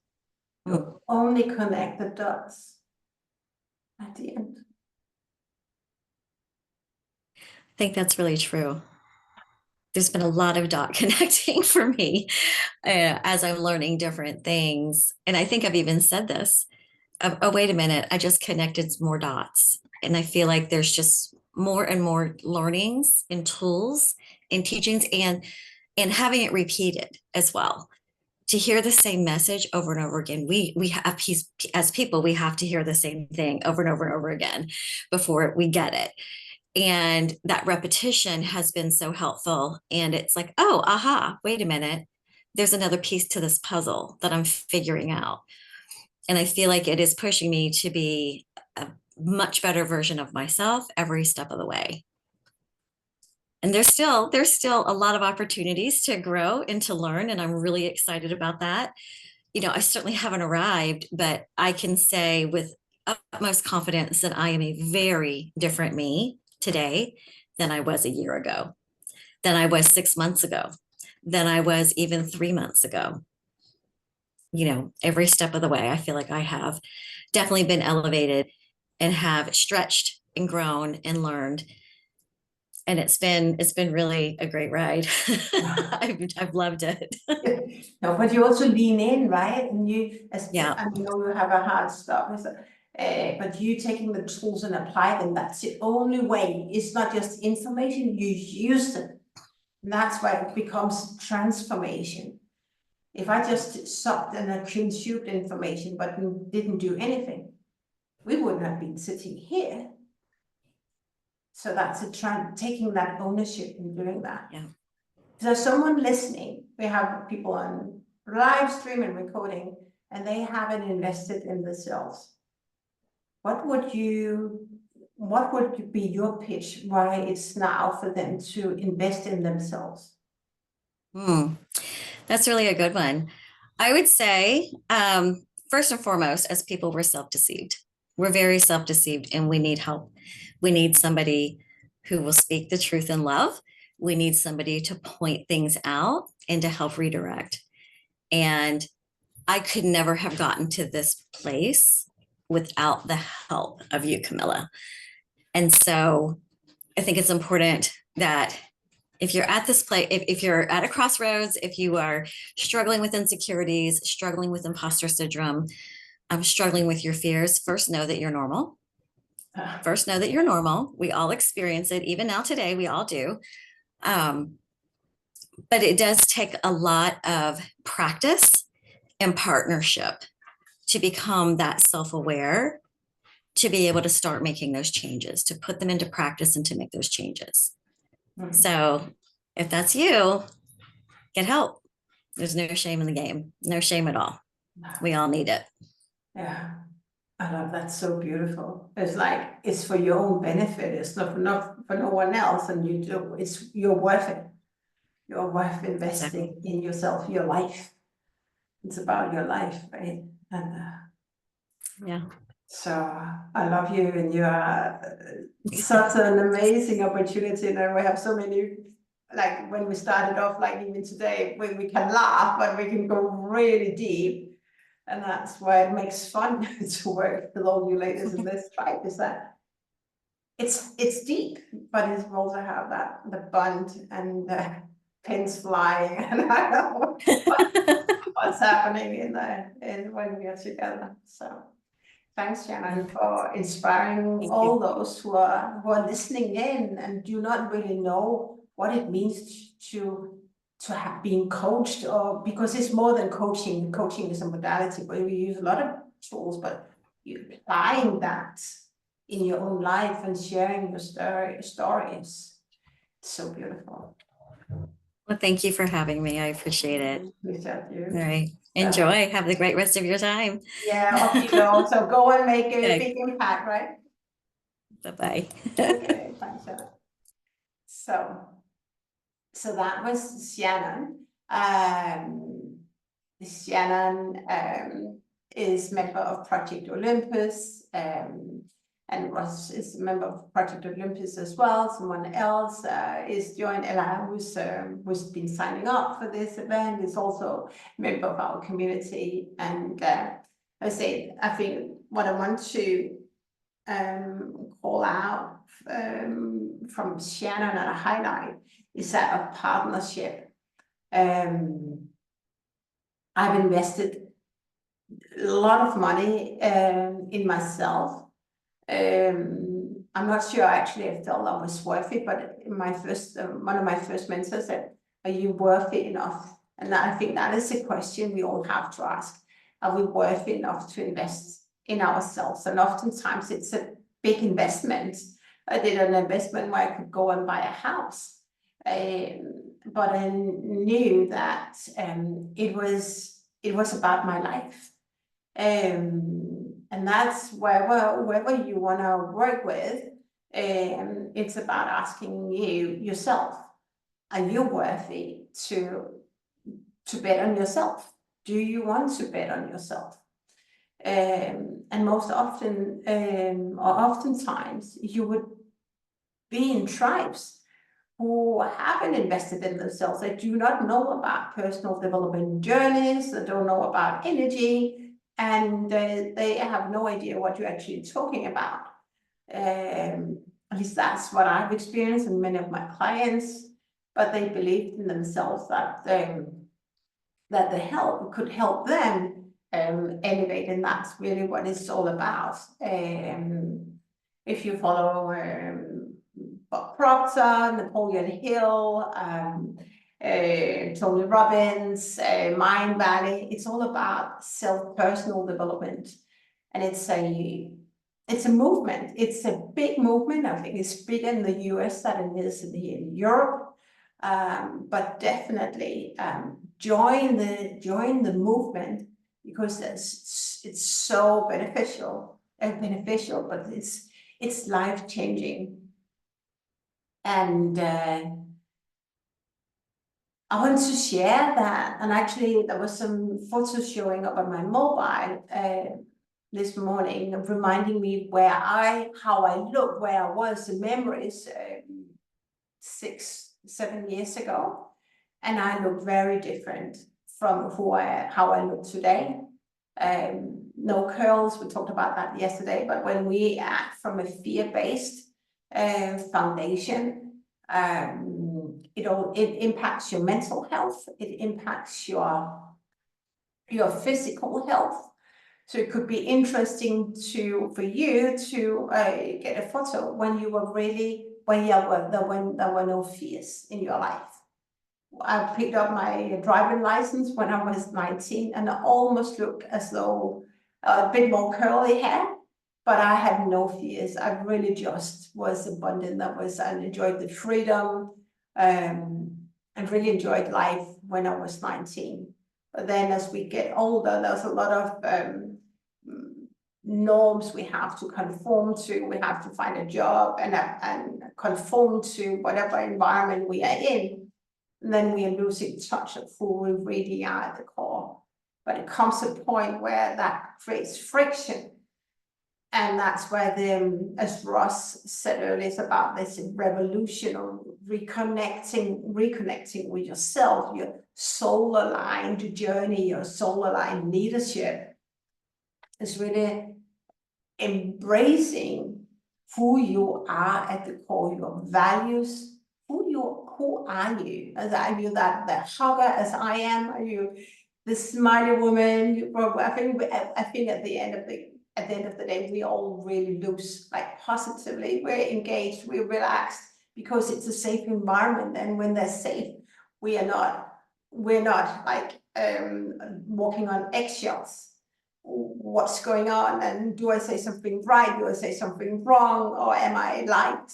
you only connect the dots at the end. I think that's really true. There's been a lot of dot connecting for me as I'm learning different things. And I think I've even said this. Oh, wait a minute. I just connected more dots. And I feel like there's just more and more learnings and tools and teachings and having it repeated as well. To hear the same message over and over again. We have, as people, we have to hear the same thing over and over and over again before we get it. And that repetition has been so helpful. And it's like, oh, aha, wait a minute. There's another piece to this puzzle that I'm figuring out. And I feel like it is pushing me to be a much better version of myself every step of the way. And there's still a lot of opportunities to grow and to learn. And I'm really excited about that. I certainly haven't arrived, but I can say with utmost confidence that I am a very different me today than I was a year ago, than I was 6 months ago, than I was even 3 months ago. You know, every step of the way, I feel like I have definitely been elevated and have stretched and grown and learned. And it's been really a great ride. I've loved it. No, but you also lean in, right? And you, as Yeah. I know you have a hard stop, but you taking the tools and apply them, that's the only way. It's not just information, you use them. And that's why it becomes transformation. If I just sucked and I consumed information but didn't do anything, we wouldn't have been sitting here. So that's taking that ownership and doing that. Yeah. So someone listening, we have people on live stream and recording, and they haven't invested in themselves. What would be your pitch why it's now for them to invest in themselves? That's really a good one. I would say, first and foremost, as people, we're self-deceived. We're very self-deceived and we need help. We need somebody who will speak the truth in love. We need somebody to point things out and to help redirect. And I could never have gotten to this place without the help of you, Camilla. And so I think it's important that if you're at this place, if you're at a crossroads, if you are struggling with insecurities, struggling with imposter syndrome, struggling with your fears, first know that you're normal. First know that you're normal. We all experience it. Even now today, we all do. But it does take a lot of practice and partnership to become that self-aware, to be able to start making those changes, to put them into practice and to make those changes. So if that's you, get help. There's no shame in the game. No shame at all. We all need it. Yeah, I love that. So beautiful. It's like, it's for your own benefit. It's not for no one else. And you're worth it. You're worth investing in yourself, your life. It's about your life, right? And yeah. so I love you, and you are such an amazing opportunity. And we have so many, like when we started off, like even today, when we can laugh, but we can go really deep. And that's why it makes fun to work with all you ladies in this tribe, is that it's deep, but it's also have that the bond and the pins flying, and I know what's happening in when we are together. So thanks, Shannon, for inspiring all those who are listening in and do not really know what it means to have been coached, or because it's more than coaching. Coaching is a modality where we use a lot of tools, but you applying that in your own life and sharing your stories. So beautiful. Well, thank you for having me. I appreciate it. You. All right. Enjoy. Have the great rest of your time. Yeah, off you go. So go and make a big impact, right? Bye-bye. Okay, thanks, Shannon. So that was Shannon. Shannon is member of Project Olympus, and is a member of Project Olympus as well. Someone else is joined, Ella, who's been signing up for this event, is also a member of our community. And I think what I want to call out from Shannon and a highlight is that of partnership. I've invested a lot of money in myself. I'm not sure actually I felt I was worth it, but my first one of my first mentors said, "Are you worth it enough?" And I think that is a question we all have to ask. Are we worth enough to invest in ourselves? And oftentimes it's a big investment. I did an investment where I could go and buy a house. But I knew that it was about my life. And that's whoever you want to work with, it's about asking yourself, are you worthy to bet on yourself? Do you want to bet on yourself? And most often, or oftentimes, you would be in tribes who haven't invested in themselves. They do not know about personal development journeys. They don't know about energy, and they have no idea what you're actually talking about. At least that's what I've experienced and many of my clients. But they believed in themselves that that the help could help them elevate, and that's really what it's all about. If you follow Bob Proctor, Napoleon Hill, Tony Robbins, Mind Valley, it's all about personal development, and it's a movement. It's a big movement. I think it's bigger in the US than it is in Europe, but definitely join the movement, because it's so beneficial, but it's life changing. And I want to share that. And actually, there was some photos showing up on my mobile this morning, reminding me how I look, where I was, the memories 6-7 years ago, and I look very different from how I look today. No curls, we talked about that yesterday, but when we act from a fear-based foundation, it impacts your mental health, it impacts your physical health. So it could be interesting for you to get a photo when you were when there were no fears in your life. I picked up my driving license when I was 19, and I almost looked as though a bit more curly hair, but I had no fears. I really just was abundant. I enjoyed the freedom, and really enjoyed life when I was 19. But then as we get older, there's a lot of norms we have to conform to. We have to find a job and conform to whatever environment we are in. And then we are losing touch of who we really are at the core. But it comes a point where that creates friction. And that's where as Ross said earlier, it's about this revolution of reconnecting with yourself, your soul-aligned journey, your soul-aligned leadership. It's really embracing who you are at the core, your values. Who are you? Are you that hugger as I am? Are you the smiley woman? I think at the end of the day, we all really lose, like, positively. We're engaged, we're relaxed, because it's a safe environment. And when they're safe, we're not like walking on eggshells. What's going on? And do I say something right? Do I say something wrong? Or am I liked?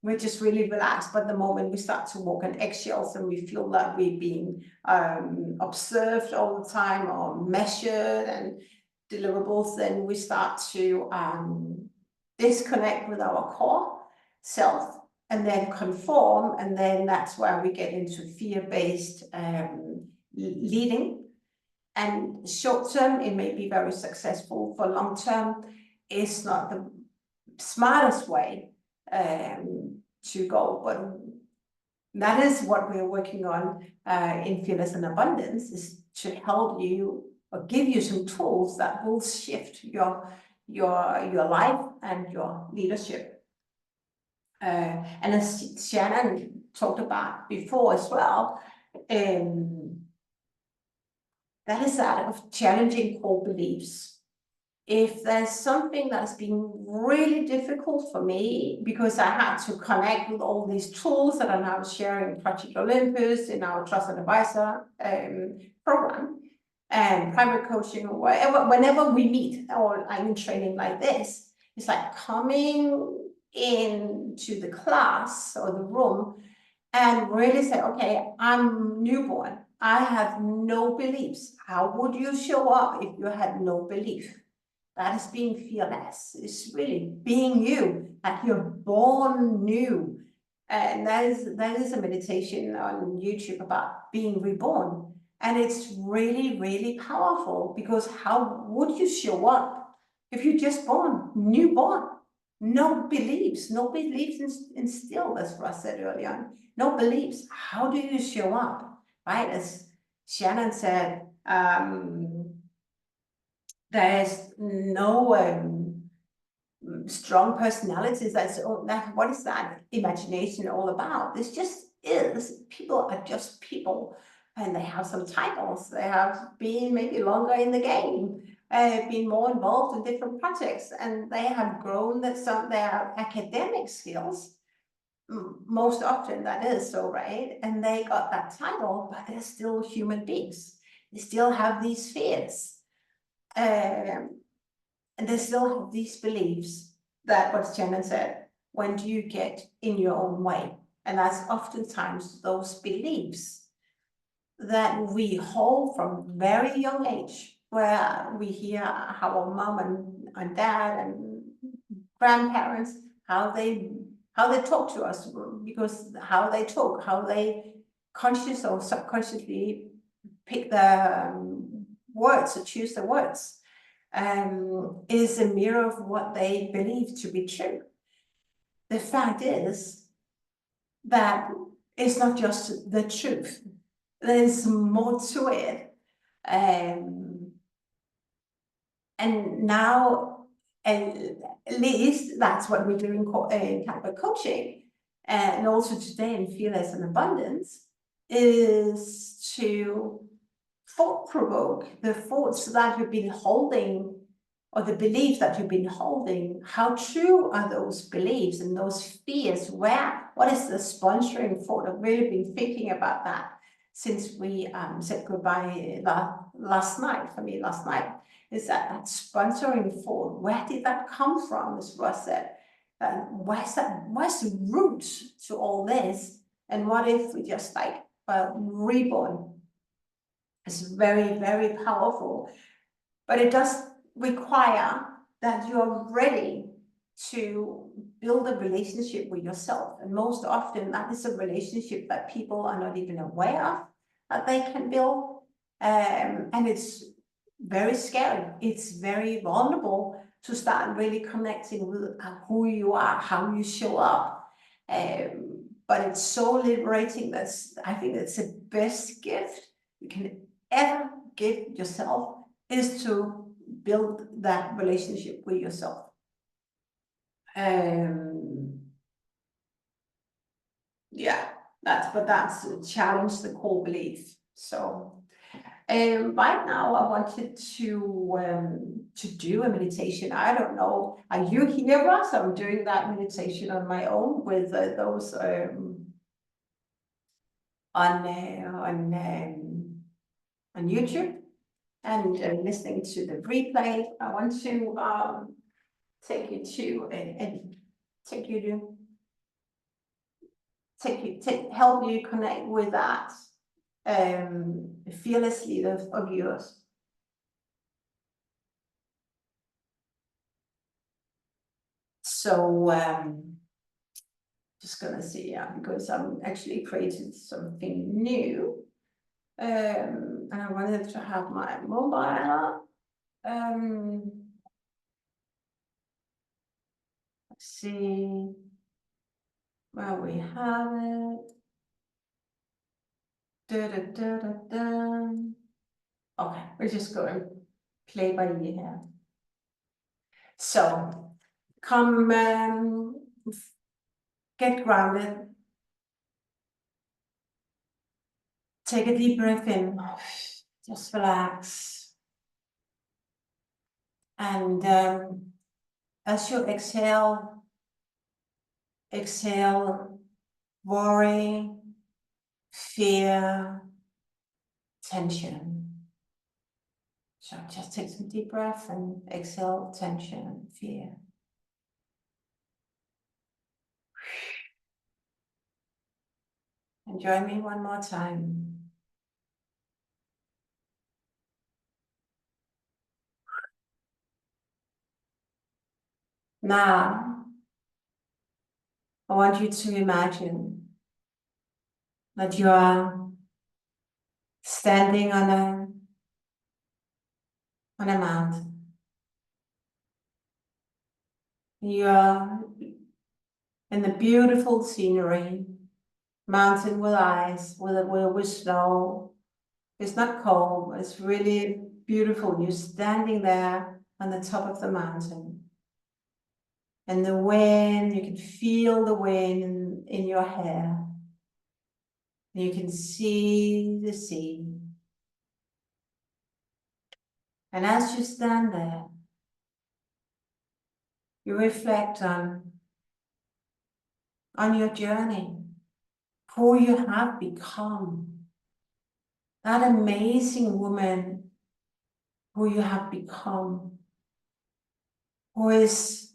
We're just really relaxed. But the moment we start to walk on eggshells and we feel that we're being observed all the time, or measured and deliverables, then we start to disconnect with our core self and then conform. And then that's where we get into fear-based leading. And short term, it may be very successful. For long term, it's not the smartest way to go. But that is what we're working on in Fearless and Abundance, is to help you or give you some tools that will shift your life and your leadership. And as Shannon talked about before as well, that is that of challenging core beliefs. If there's something that's been really difficult for me, because I had to connect with all these tools that I'm now sharing in Project Olympus, in our Trusted Advisor program, and private coaching, or whatever, whenever we meet, or I'm in training like this, it's like coming into the class or the room and really say, okay, I'm newborn. I have no beliefs. How would you show up if you had no belief? That is being fearless. It's really being you, like you're born new. And that is a meditation on YouTube about being reborn. And it's really, really powerful, because how would you show up if you're just born, newborn? no beliefs instilled, as Russ said earlier on. No beliefs. How do you show up, right? As Shannon said, there's no strong personalities. What is that imagination all about? This just is. People are just people, and they have some titles. They have been maybe longer in the game, been more involved in different projects, and they have grown their academic skills. Most often that is so, right? And they got that title, but they're still human beings. They still have these fears. And they still have these beliefs that, what Shannon said, when do you get in your own way? And that's oftentimes those beliefs that we hold from very young age, where we hear how our mom and dad and grandparents, how they talk to us, because how they talk, how they conscious or subconsciously pick the words or choose the words, is a mirror of what they believe to be true. The fact is that it's not just the truth. There's more to it. And now, at least that's what we do in Calberg Coaching, and also today in Fearless and Abundance, is to thought-provoke the thoughts that you've been holding, or the beliefs that you've been holding. How true are those beliefs and those fears? What is the sponsoring thought? I've really been thinking about that since we said goodbye last night. For me, last night is that sponsoring thought. Where did that come from? As Russ said, where's the root to all this? And what if we just reborn? It's very, very powerful, but it does require that you're ready to build a relationship with yourself. And most often that is a relationship that people are not even aware of that they can build. And it's very scary. It's very vulnerable to start really connecting with who you are, how you show up. But it's so liberating. I think that's the best gift you can ever give yourself, is to build that relationship with yourself. Yeah, that's a challenge, the core belief. So right now I wanted to do a meditation. I don't know, are you here, Russ? I'm doing that meditation on my own with those on YouTube, and listening to the replay. I want to help you connect with that fearless leader of yours. So just gonna see, because I'm actually created something new. And I wanted to have my mobile. Let's see where we have it. Okay, we're just going play by ear here. So come, get grounded. Take a deep breath in, just relax. And as you exhale worry, fear, tension. So just take some deep breath and exhale tension, fear. And join me one more time. Now, I want you to imagine that you are standing on a mountain. You're in the beautiful scenery, mountain with ice, with snow. It's not cold, it's really beautiful. You're standing there on the top of the mountain. And the wind, you can feel the wind in your hair. You can see the sea. And as you stand there, you reflect on your journey, who you have become, that amazing woman who you have become, who is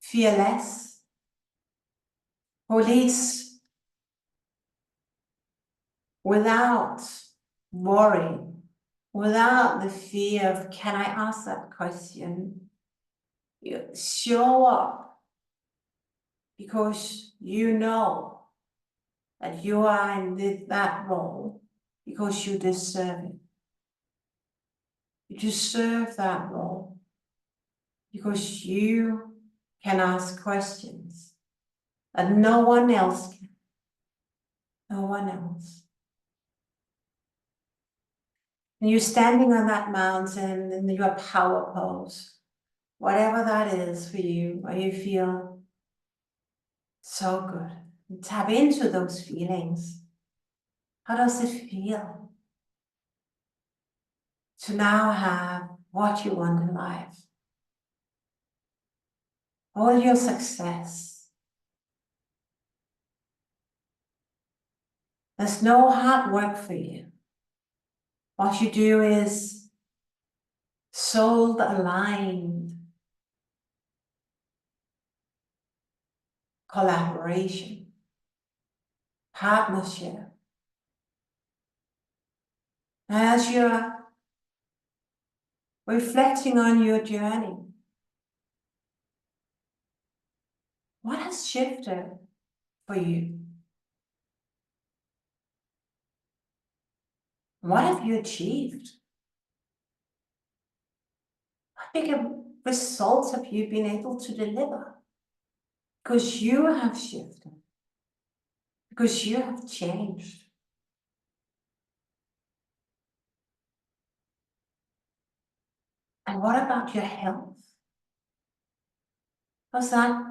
fearless, who leads without worry, without the fear of, can I ask that question? You show up because you know that you are in that role because you deserve it. You deserve that role because you can ask questions that no one else can. No one else. And you're standing on that mountain in your power pose, whatever that is for you, where you feel so good. And tap into those feelings. How does it feel to now have what you want in life? All your success. There's no hard work for you. What you do is soul aligned collaboration, partnership. As you're reflecting on your journey, what has shifted for you? What have you achieved? What bigger results have you been able to deliver? Because you have shifted, because you have changed. And what about your health? How's that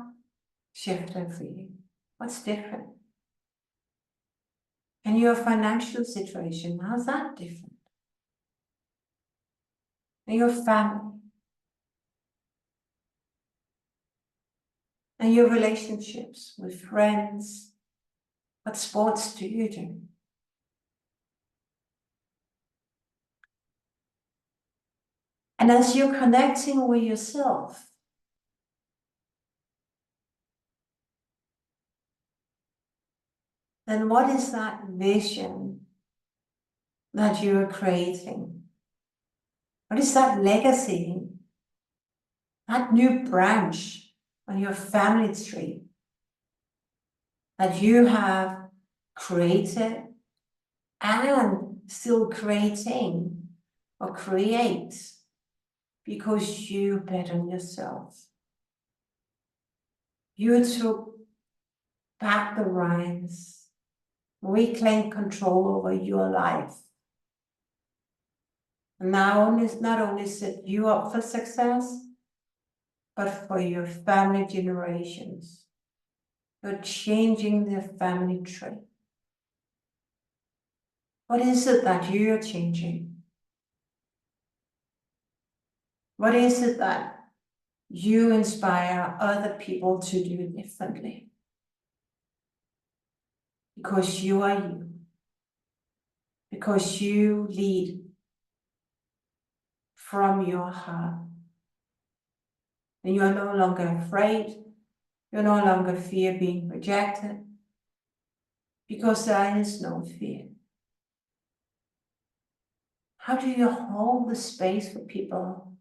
shifted for you? What's different? And your financial situation, how's that different? And your family? And your relationships with friends? What sports do you do? And as you're connecting with yourself, then what is that vision that you are creating? What is that legacy? That new branch on your family tree that you have created and still creating or create because you bet on yourself. You took back the reins, reclaim control over your life. And now not only set you up for success, but for your family generations. You're changing the family tree. What is it that you're changing? What is it that you inspire other people to do differently? Because you are you. Because you lead from your heart. And you are no longer afraid. You no longer fear being rejected. Because there is no fear. How do you hold the space for people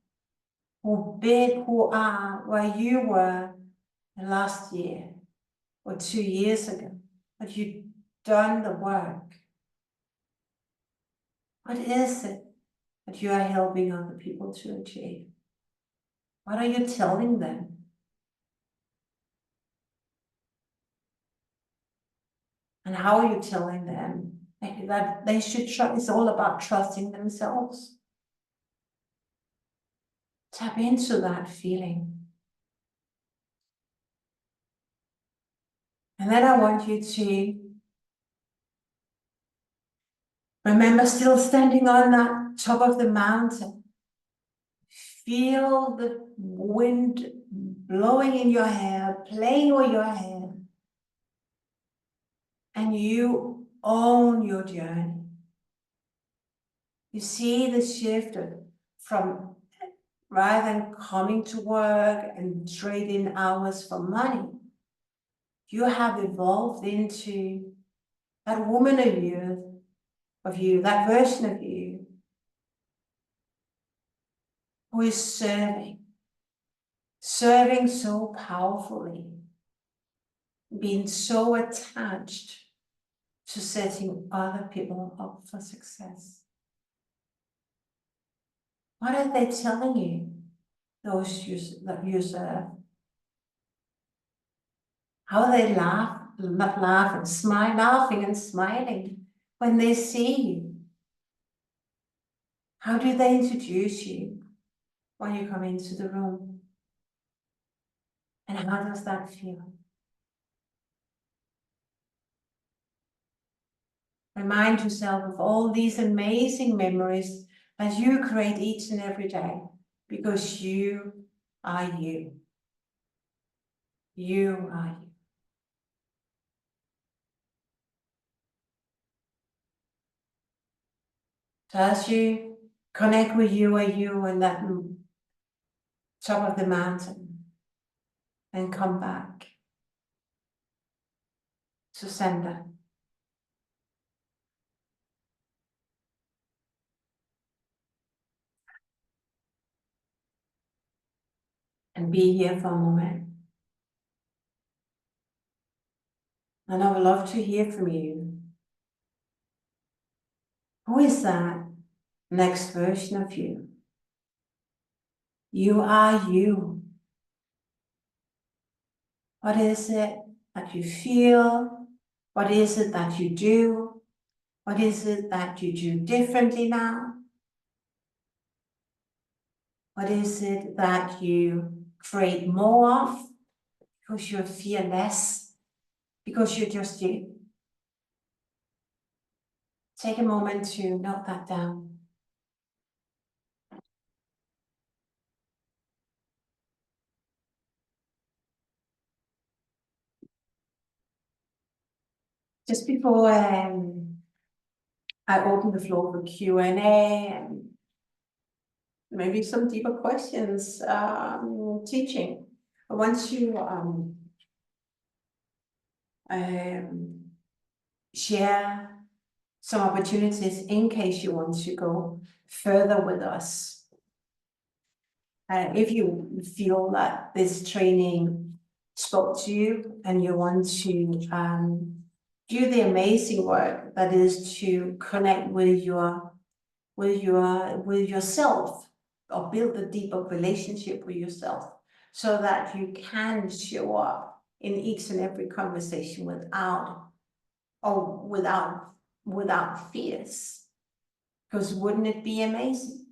who are where you were last year or 2 years ago, but you've done the work? What is it that you are helping other people to achieve? What are you telling them? And how are you telling them that they should trust? It's all about trusting themselves. Tap into that feeling. And then I want you to remember, still standing on that top of the mountain. Feel the wind blowing in your hair, playing with your hair. And you own your journey. You see the shift from, rather than coming to work and trading hours for money, you have evolved into that woman of you, that version of you, who is serving so powerfully, being so attached to setting other people up for success. What are they telling you, those that you serve? How they laughing and smiling when they see you? How do they introduce you when you come into the room? And how does that feel? Remind yourself of all these amazing memories that you create each and every day, because you are you. You are you. So as you connect with you in that top of the mountain, and come back to center. And be here for a moment. And I would love to hear from you. Who is that next version of you? You are you. What is it that you feel? What is it that you do? What is it that you do differently now? What is it that you create more of because you fear less? Because you're just you? Take a moment to note that down. Just before I open the floor for Q&A and maybe some deeper questions, teaching, I want to share some opportunities in case you want to go further with us. If you feel that this training spoke to you and you want to do the amazing work that is to connect with yourself, or build a deeper relationship with yourself, so that you can show up in each and every conversation without fears. Because wouldn't it be amazing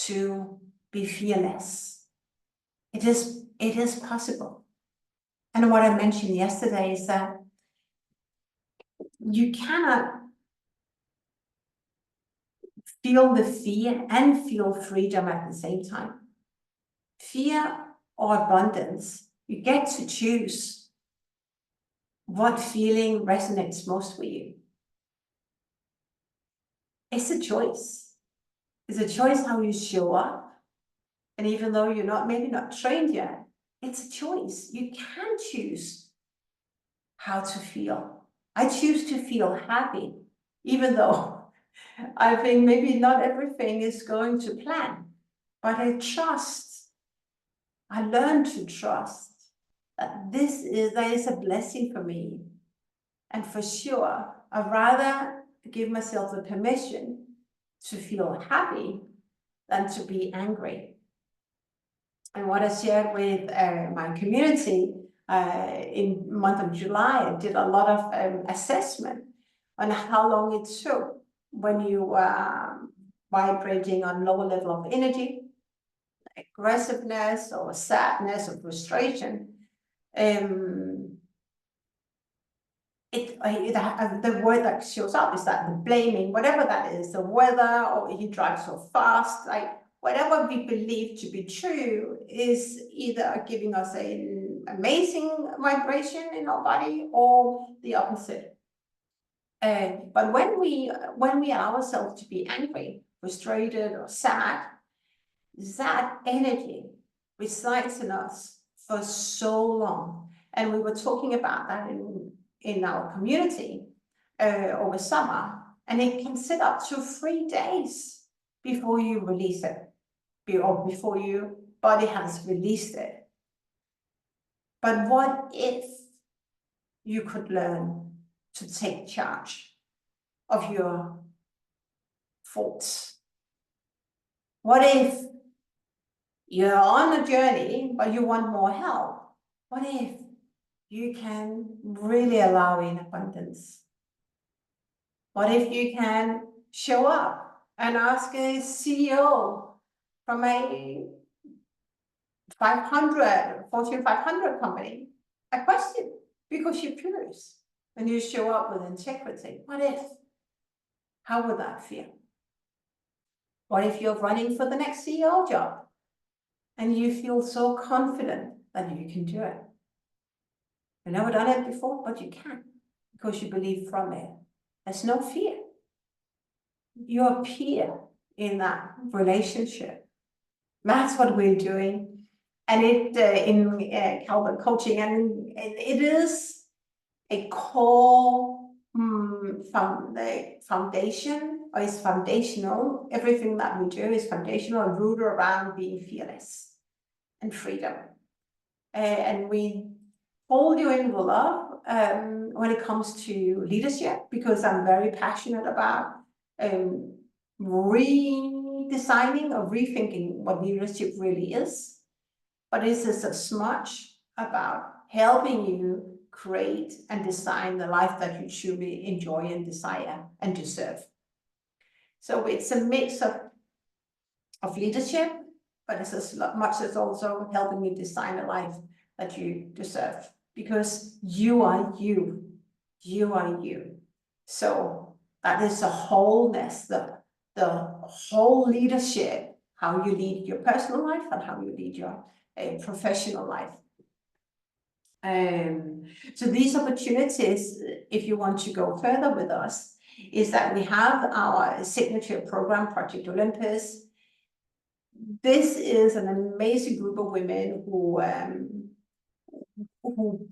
to be fearless? It is possible. And what I mentioned yesterday is that you cannot feel the fear and feel freedom at the same time. Fear or abundance, you get to choose what feeling resonates most with you. It's a choice. It's a choice how you show up. And even though you're maybe not trained yet, it's a choice. You can choose how to feel. I choose to feel happy, even though I think maybe not everything is going to plan, but I trust. I learn to trust that there is a blessing for me. And for sure, I'd rather give myself the permission to feel happy than to be angry. And what I shared with my community in month of July, I did a lot of assessment on how long it took when you were vibrating on lower level of energy, aggressiveness or sadness or frustration. The word that shows up is that the blaming, whatever that is, the weather, or he drives so fast, like whatever we believe to be true is either giving us an amazing vibration in our body or the opposite. But when we allow ourselves to be angry, frustrated, or sad, that energy resides in us for so long. And we were talking about that in our community over summer, and it can sit up to 3 days before you release it, or before your body has released it. But what if you could learn to take charge of your thoughts? What if you're on a journey, but you want more help? What if you can really allow in abundance? What if you can show up and ask a CEO from a Fortune 500 company a question, because you're curious and you show up with integrity? What if? How would that feel? What if you're running for the next CEO job and you feel so confident that you can do it? You've never done it before, but you can, because you believe from it. There's no fear. You appear in that relationship. That's what we're doing. And it in Calberg Coaching, and it is a core foundation, or is foundational. Everything that we do is foundational and rooted around being fearless and freedom. And we hold you in with love when it comes to leadership, because I'm very passionate about redesigning or rethinking what leadership really is. But this is as much about helping you create and design the life that you truly enjoy and desire and deserve. So it's a mix of leadership, but it's as much as also helping you design a life that you deserve, because you are you. You are you. So that is the wholeness, the whole leadership, how you lead your personal life and how you lead your professional life. So these opportunities, if you want to go further with us, is that we have our signature program, Project Olympus. This is an amazing group of women who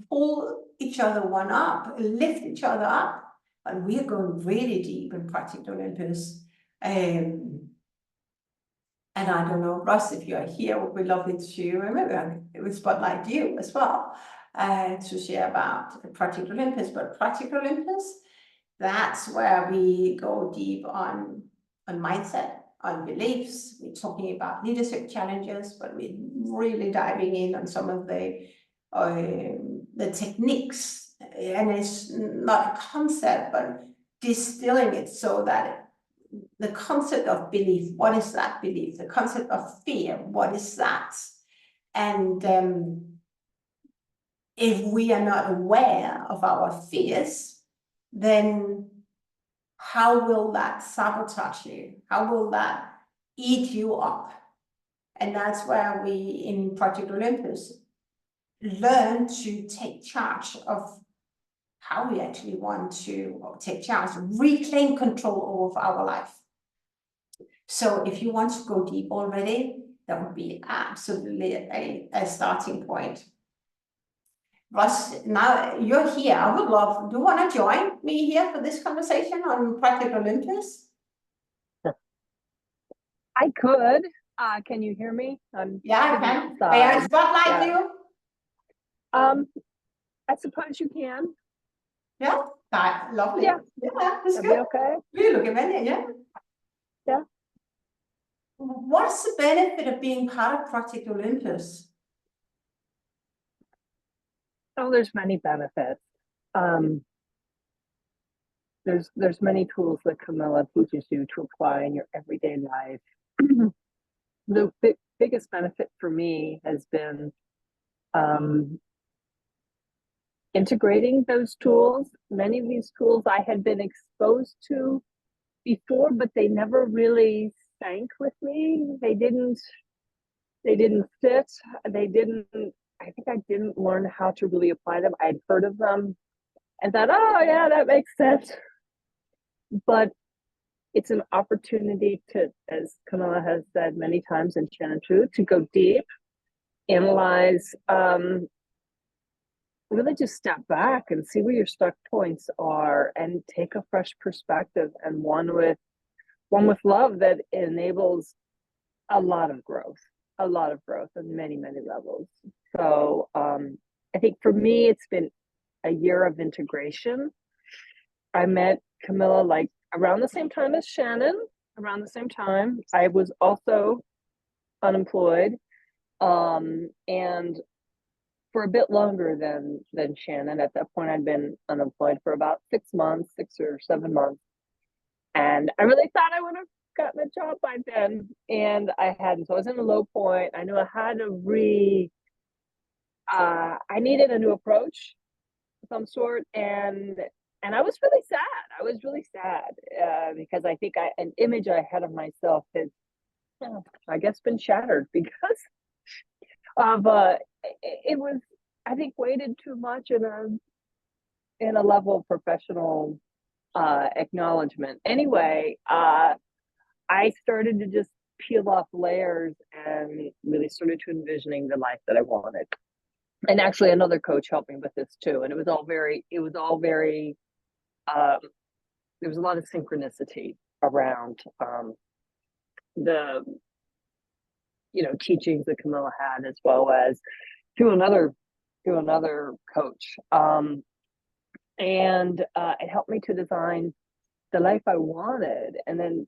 pull each other one up, lift each other up, and we are going really deep in Project Olympus. And I don't know, Russ, if you are here, it would be lovely to maybe spotlight you as well, to share about Project Olympus. But Project Olympus, that's where we go deep on mindset, on beliefs. We're talking about leadership challenges, but we're really diving in on some of the techniques. And it's not a concept, but distilling it so that the concept of belief, what is that belief? The concept of fear, what is that? And if we are not aware of our fears, then how will that sabotage you? How will that eat you up? And that's where we, in Project Olympus, learn to take charge of how we actually want to take charge, reclaim control of our life. So if you want to go deep already, that would be absolutely a starting point. Russ, now you're here. I would love, do you want to join me here for this conversation on Project Olympus? I could. Can you hear me? Yeah, I can. May I spotlight you? I suppose you can. Yeah, lovely. Yeah, that's that'd good. be okay. You look amazing, yeah. Yeah. What's the benefit of being part of Project Olympus? Oh, there's many benefits. There's many tools that Camilla teaches you to apply in your everyday life. The biggest benefit for me has been integrating those tools. Many of these tools I had been exposed to before, but they never really sank with me. They didn't fit. I think I didn't learn how to really apply them. I'd heard of them and thought, oh yeah, that makes sense. But it's an opportunity to, as Camilla has said many times in Shannon True, to go deep, analyze, really just step back and see where your stuck points are and take a fresh perspective, and one with love that enables a lot of growth on many, many levels. So I think for me, it's been a year of integration. I met Camilla like around the same time as Shannon, around the same time. I was also unemployed, and for a bit longer than Shannon. At that point, I'd been unemployed for about 6 or 7 months. And I really thought I would have gotten a job by then, and I hadn't. So I was in a low point. I knew I had to I needed a new approach of some sort, and I was really sad. Because I think an image I had of myself has, I guess, been shattered because of it was, I think, weighted too much in a level of professional acknowledgement. Anyway, I started to just peel off layers and really started to envisioning the life that I wanted. And actually, another coach helped me with this too. And it was all very. There was a lot of synchronicity around the teachings that Camilla had, as well as through another coach. And it helped me to design the life I wanted. And then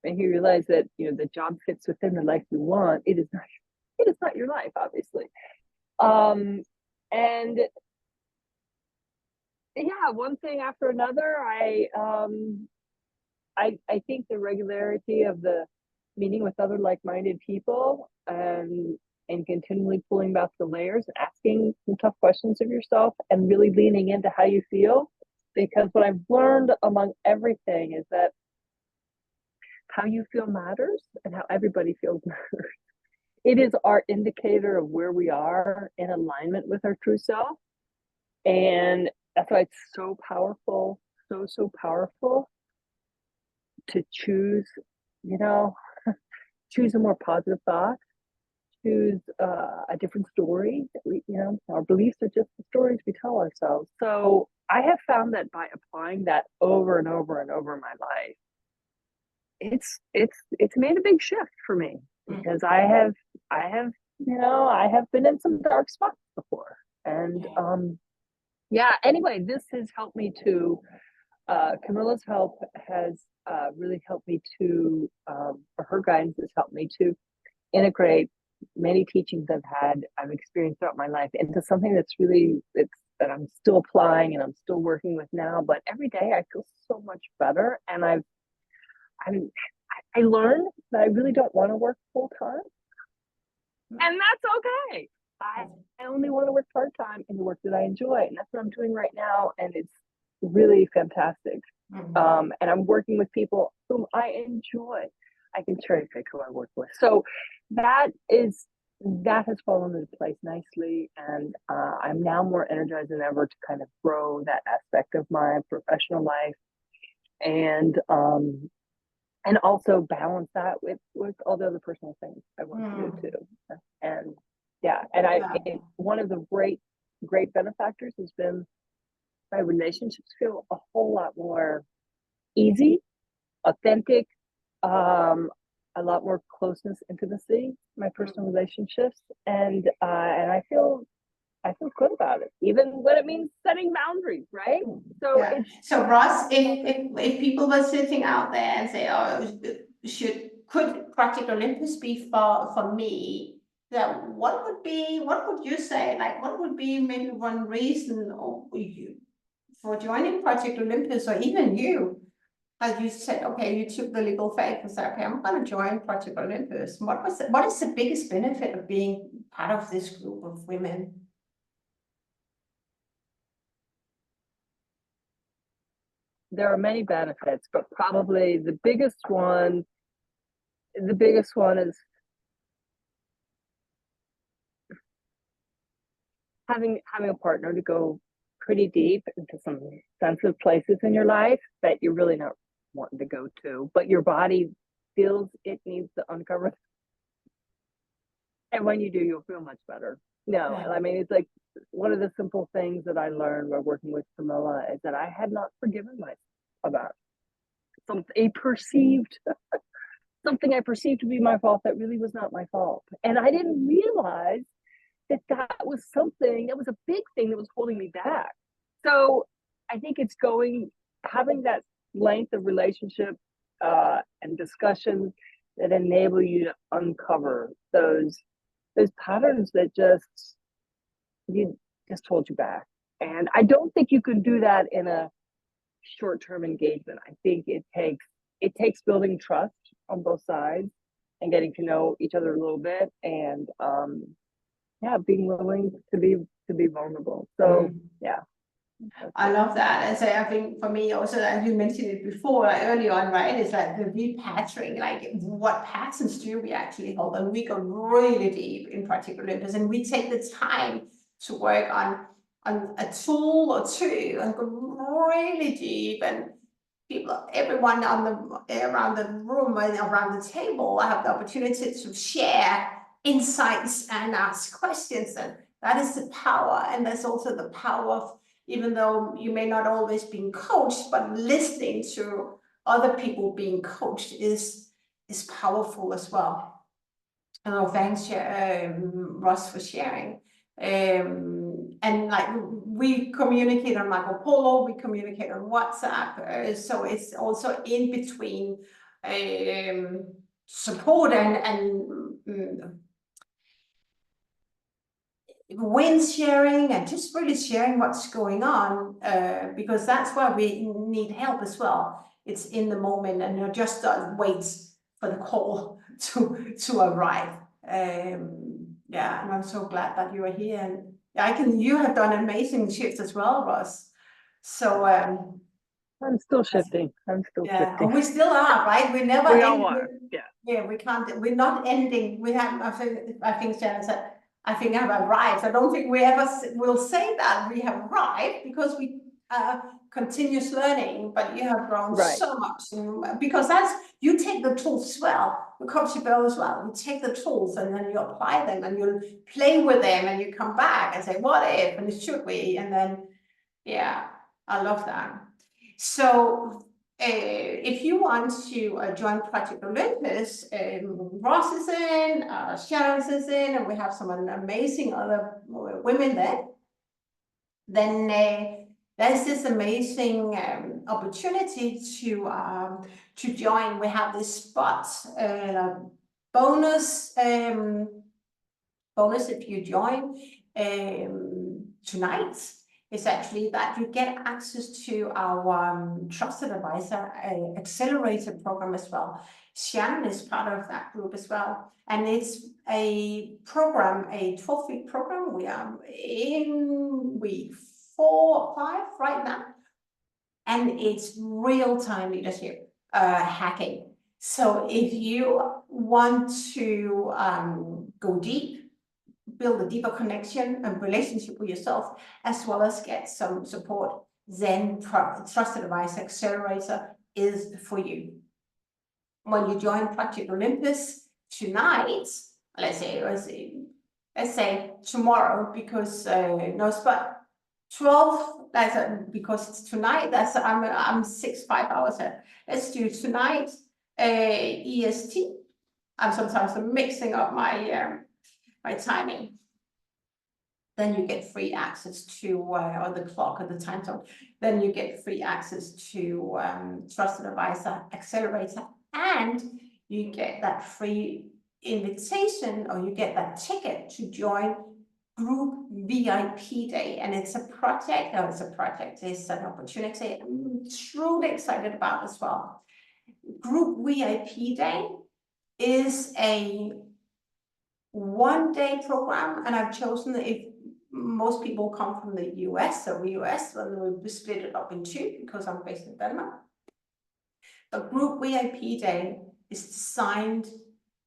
when you realize that the job fits within the life you want, it is not your life, obviously. And yeah, one thing after another, I think the regularity of the meeting with other like-minded people and continually pulling back the layers, asking some tough questions of yourself, and really leaning into how you feel. Because what I've learned among everything is that how you feel matters, and how everybody feels matters. It is our indicator of where we are in alignment with our true self. And that's why it's so powerful, so powerful to choose, choose a more positive thought, choose a different story. Our beliefs are just the stories we tell ourselves. So I have found that by applying that over and over and over in my life, it's made a big shift for me, because I have been in some dark spots before. And anyway, this has helped me to Camilla's help has really helped me to, or her guidance has helped me to integrate many teachings I've experienced throughout my life into something that I'm still applying and I'm still working with now. But every day I feel so much better, and I learned that I really don't want to work full time, and that's okay. I only want to work part time in the work that I enjoy, and that's what I'm doing right now, and it's really fantastic. And I'm working with people whom I enjoy. I can cherry pick who I work with. So that has fallen into place nicely, and I'm now more energized than ever to kind of grow that aspect of my professional life, and also balance that with all the other personal things I want to do too. And one of the great benefactors has been my relationships feel a whole lot more easy, authentic, a lot more closeness, intimacy, my personal relationships, and I feel good about it, even when it means setting boundaries, right? So Ross, if people were sitting out there and say, oh, could Project Olympus be for me? that what would you say, like, what would be maybe one reason for joining Project Olympus, or even you, as you said, okay, you took the legal faith and said, okay, I'm going to join Project Olympus. What is the biggest benefit of being part of this group of women? There are many benefits, but probably the biggest one is having a partner to go pretty deep into some sensitive places in your life that you're really not wanting to go to, but your body feels it needs to uncover. And when you do, you'll feel much better. No, Yeah. I mean, it's like one of the simple things that I learned while working with Camilla is that I had not forgiven myself about something I perceived to be my fault that really was not my fault. And I didn't realize that was a big thing that was holding me back. So I think it's having that length of relationship and discussions that enable you to uncover those patterns that just hold you back. And I don't think you can do that in a short-term engagement. I think it takes building trust on both sides and getting to know each other a little bit, and being willing to be vulnerable. So yeah. I love that. And so I think for me also, as you mentioned it before, like early on, right, it's like the repatterning, like what patterns do we actually hold? And we go really deep in Project Olympus, and we take the time to work on a tool or two and go really deep, and everyone around the room and around the table have the opportunity to share insights and ask questions. And that is the power. And there's also the power of, even though you may not always be coached, but listening to other people being coached is powerful as well. And thanks, Ross, for sharing. And like we communicate on Marco Polo, we communicate on WhatsApp, so it's also in between support and win sharing, and just really sharing what's going on, because that's where we need help as well. It's in the moment, and you just wait for the call to arrive. Yeah, and I'm so glad that you are here, and you have done amazing shifts as well, Ross. So I'm still shifting. And we still are, right? We never we end. all are. Yeah, we can't. We're not ending. We have. I think Shannon said, I think I've arrived. I don't think we ever will say that we have arrived, because we continuous learning, but you have grown so much, because you take the tools as well, the Coach Bell as well. You take the tools and then you apply them, and you play with them, and you come back and say, what if, and should we? And then, yeah, I love that. So if you want to join Project Olympus, Ross is in, Sharon is in, and we have some amazing other women there, then there's this amazing opportunity to join. We have this spot, bonus if you join tonight. Is actually that you get access to our Trusted Advisor Accelerator program as well. Shannon is part of that group as well. And it's a program, a 12-week program. We are in week 4 or 5 right now. And it's real-time leadership hacking. So if you want to go deep, build a deeper connection and relationship with yourself, as well as get some support, then Trusted Advisor Accelerator is for you. When you join Project Olympus tonight, let's say tomorrow, because no, but 12, because it's tonight, I'm 5 hours ahead. Let's do tonight EST. I'm sometimes mixing up my my timing. Then you get free access to, or the clock or the time zone, then you get free access to Trusted Advisor Accelerator, and you get that free invitation, or you get that ticket to join Group VIP Day, and it's an opportunity I'm truly excited about as well. Group VIP Day is a one-day program, and I've chosen, if most people come from the US, then we split it up in two because I'm based in Denmark. But Group VIP Day is designed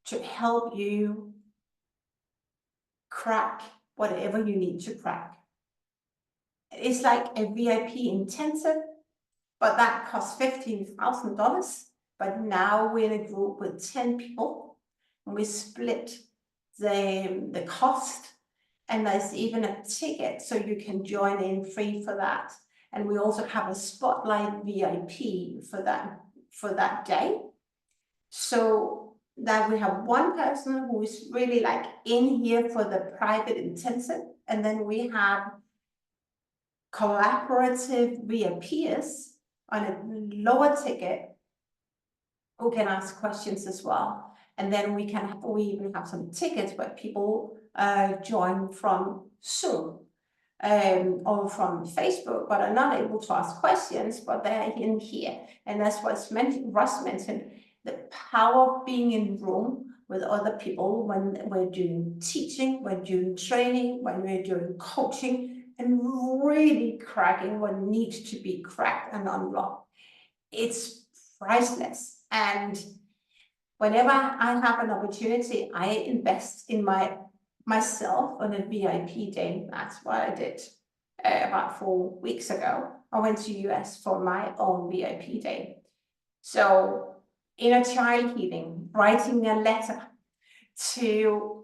to help you crack whatever you need to crack. It's like a VIP intensive, but that costs $15,000. But now we're in a group with 10 people, and we split the cost, and there's even a ticket so you can join in free for that. And we also have a spotlight VIP for that day, so that we have one person who is really like in here for the private intensive, and then we have collaborative VIPs on a lower ticket who can ask questions as well. And then we even have some tickets where people join from Zoom or from Facebook, but are not able to ask questions, but they're in here. And that's what's Russ mentioned, the power of being in room with other people when we're doing teaching, we're doing training, when we're doing coaching, and really cracking what needs to be cracked and unlocked. It's priceless. And whenever I have an opportunity, I invest in myself on a VIP day. That's what I did about 4 weeks ago. I went to US for my own VIP day. So inner child healing, writing a letter to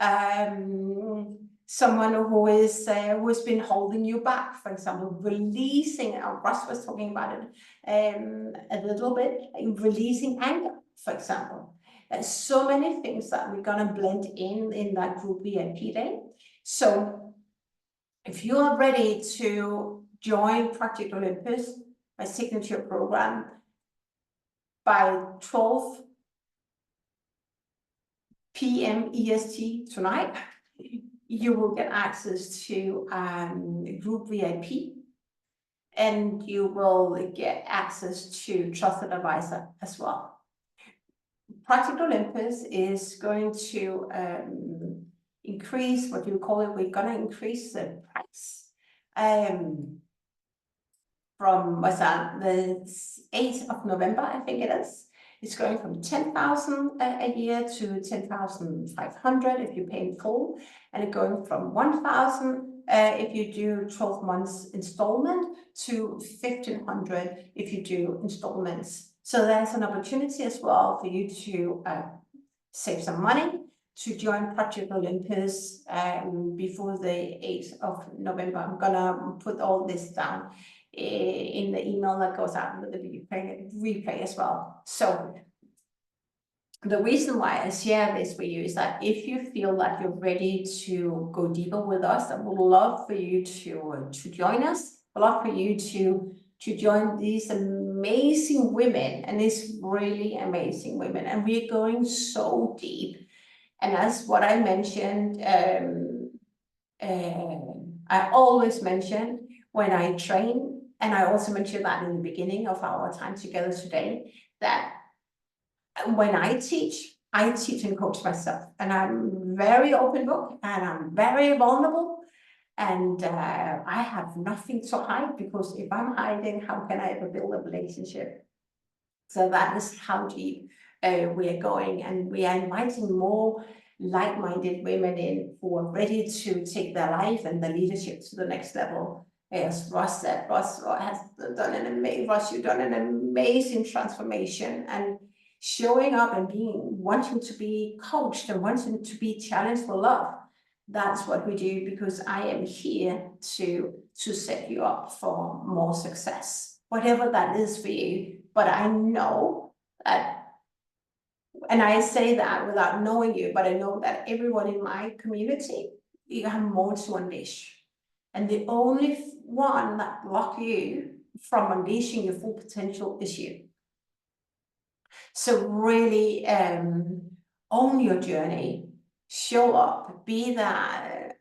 someone who has been holding you back, for example, releasing, Russ was talking about it a little bit, releasing anger, for example. There's so many things that we're gonna blend in that group VIP day. So if you are ready to join Project Olympus, my signature program, by 12 p.m. EST tonight, you will get access to group VIP, and you will get access to Trusted Advisor as well. Project Olympus is going to increase, what do you call it? We're going to increase the price from the 8th of November, I think it is. It's going from 10,000 a year to 10,500 if you pay in full, and it's going from 1,000 if you do 12 months installment to 1,500 if you do installments. So there's an opportunity as well for you to save some money, to join Project Olympus before the 8th of November. I'm gonna put all this down in the email that goes out with the replay as well. So the reason why I share this with you is that if you feel like you're ready to go deeper with us, I would love for you to join us. I'd love for you to join these amazing women, and these really amazing women, and we're going so deep. And as what I mentioned, I always mention when I train, and I also mentioned that in the beginning of our time together today, that when I teach and coach myself, and I'm very open book, and I'm very vulnerable, and I have nothing to hide, because if I'm hiding, how can I ever build a relationship? So that is how deep we are going, and we are inviting more like-minded women in who are ready to take their life and their leadership to the next level. As Russ said, Russ has done you've done an amazing transformation, and showing up and wanting to be coached and wanting to be challenged for love. That's what we do, because I am here to set you up for more success, whatever that is for you. But I know that, and I say that without knowing you, but I know that everyone in my community, you have more to unleash. And the only one that blocks you from unleashing your full potential is you. So really own your journey, show up, be that,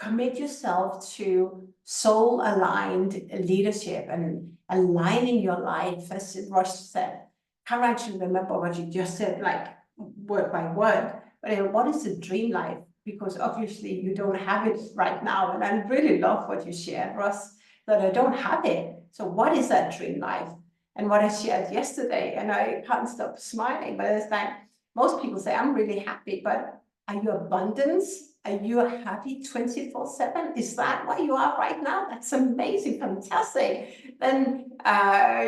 commit yourself to soul aligned leadership and aligning your life, as Rush said. Can't actually remember what you just said, like word by word, but what is the dream life? Because obviously you don't have it right now. And I really love what you shared, Russ, that I don't have it. So what is that dream life? And what I shared yesterday, and I can't stop smiling, but it's like, most people say, I'm really happy, but are you abundance? Are you happy 24/7? Is that where you are right now? That's amazing, fantastic. Then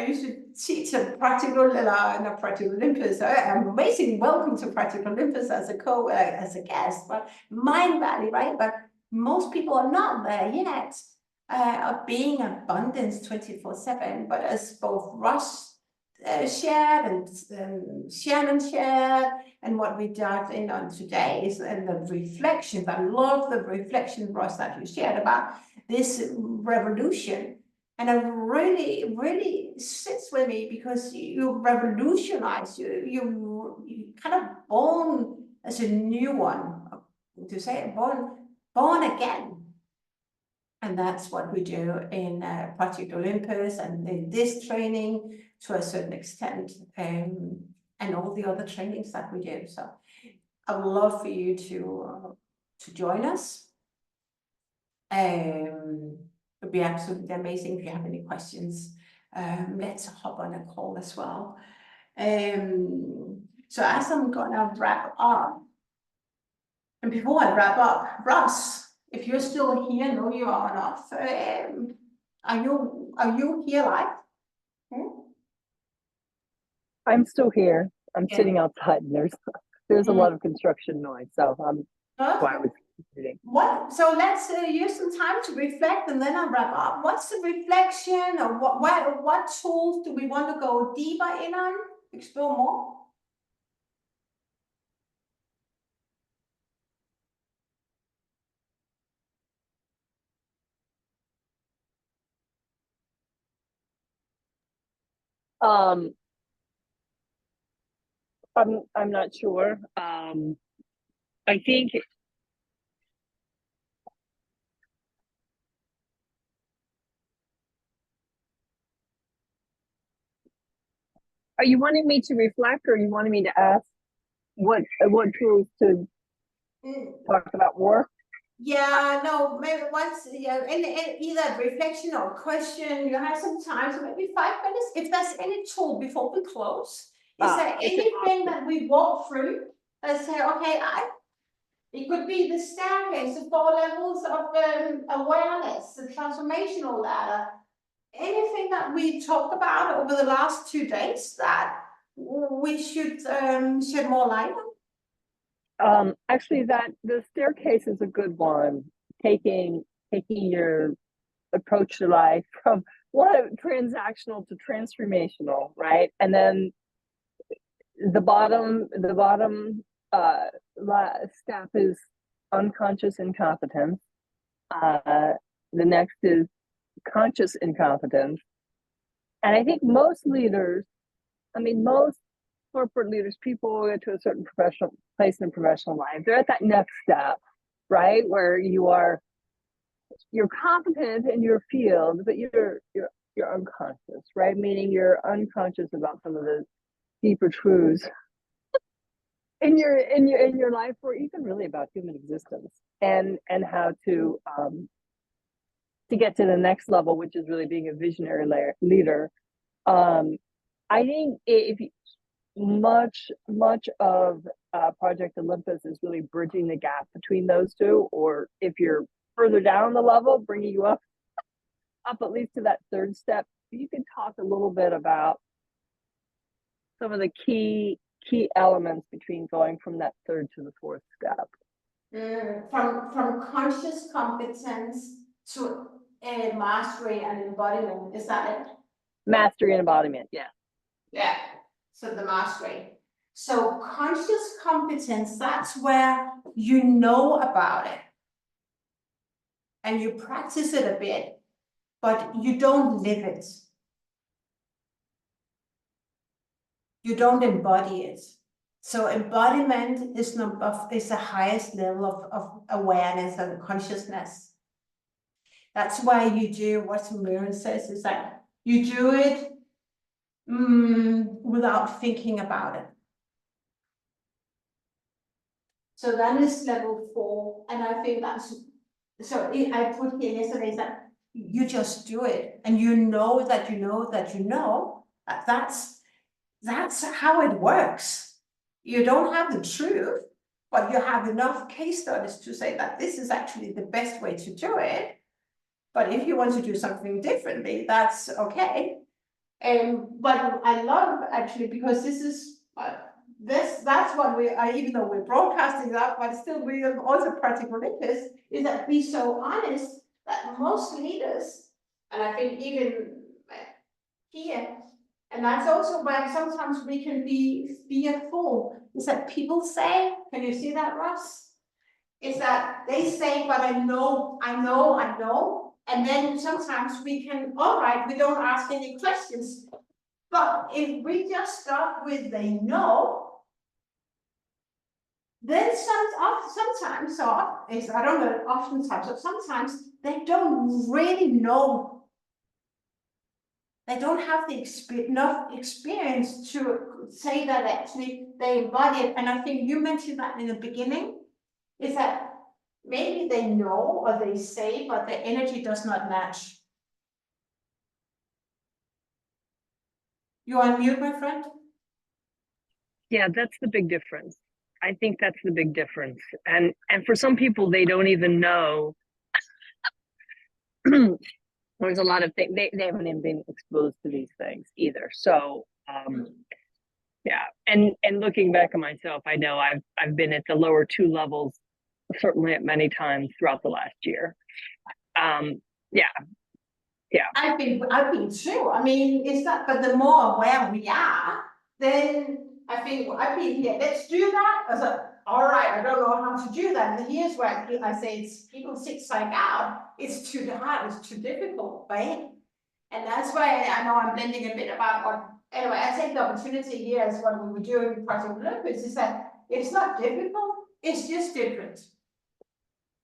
you should teach a practical, not practical Olympus. Amazing, welcome to practical Olympus as a guest, but Mind Valley, right? But most people are not there yet of being abundance 24/7. But as both Russ shared and Shannon shared, and what we dived in on today is and the reflections. I love the reflection, Ross, that you shared about this revolution. And it really, really sits with me because you revolutionize, you kind of born as a new one, to say born again. And that's what we do in Project Olympus and in this training to a certain extent, and all the other trainings that we do. So I would love for you to join us. It would be absolutely amazing if you have any questions. Let's hop on a call as well. So as I'm gonna wrap up, and before I wrap up, Russ, if you're still here, no, you are not. Are you here live? I'm still here. I'm Yeah. sitting outside, and there's a lot of construction noise, so that's why I was sitting. What? So let's use some time to reflect, and then I'll wrap up. What's the reflection, or what tools do we want to go deeper in on, explore more? I'm not sure. I think are you wanting me to reflect, or are you wanting me to ask what tools to talk about more? Yeah, no, maybe once, yeah, in either reflection or question, you have some time, so maybe 5 minutes. If there's any tool before we close, is there anything that we walk through that say, okay, it could be the staircase, the 4 levels of awareness, the transformational ladder, anything that we talked about over the last 2 days that we should shed more light on? Actually, that the staircase is a good one. Taking your approach to life from transactional to transformational, right? And then the bottom step is unconscious incompetence. The next is conscious incompetence. And I think most leaders, most corporate leaders, people get to a certain professional place in professional life, they're at that next step, right? Where you're competent in your field, but you're unconscious, right? Meaning you're unconscious about some of the deeper truths in your life, or even really about human existence, and how to get to the next level, which is really being a visionary leader. I think if much of Project Olympus is really bridging the gap between those two, or if you're further down the level, bringing you up at least to that third step. You can talk a little bit about some of the key elements between going from that third to the fourth step. From conscious competence to mastery and embodiment, is that it? Mastery and embodiment, yeah. Yeah, so the mastery. So conscious competence, that's where you know about it and you practice it a bit, but you don't live it. You don't embody it. So embodiment is is the highest level of awareness and consciousness. That's why you do what Miriam says, is that you do it without thinking about it. So that is level 4, and I think that's, so I put here yesterday that you just do it, and you know that you know that you know that that's how it works. You don't have the truth, but you have enough case studies to say that this is actually the best way to do it. But if you want to do something differently, that's okay. But I love actually, because this is that's what we are, even though we're broadcasting that, but still we are also practical leaders, is that be so honest that most leaders, and I think even here, and that's also why sometimes we can be fearful, is that people say, can you see that, Ross? Is that they say, but I know. And then sometimes we can, all right, we don't ask any questions. But if we just start with they know, then sometimes, or is I don't know, oftentimes, but sometimes they don't really know. They don't have the enough experience to say that actually they embody it. And I think you mentioned that in the beginning, is that maybe they know or they say, but the energy does not match. You on mute, my friend? Yeah, that's the big difference. I think that's the big difference. And for some people, they don't even know. There's a lot of things, they haven't even been exposed to these things either. So yeah, and looking back at myself, I know I've been at the lower 2 levels, certainly at many times throughout the last year. Yeah. I've been too. I mean, it's not, but the more aware we are, then I think I've been here. Let's do that. I was like, all right, I don't know how to do that. And here's where I say it's people sit psych out. It's too hard, it's too difficult, right? And that's why I know I'm blending a bit about what, anyway, I take the opportunity here as what we were doing in Project Olympus, is that it's not difficult, it's just different.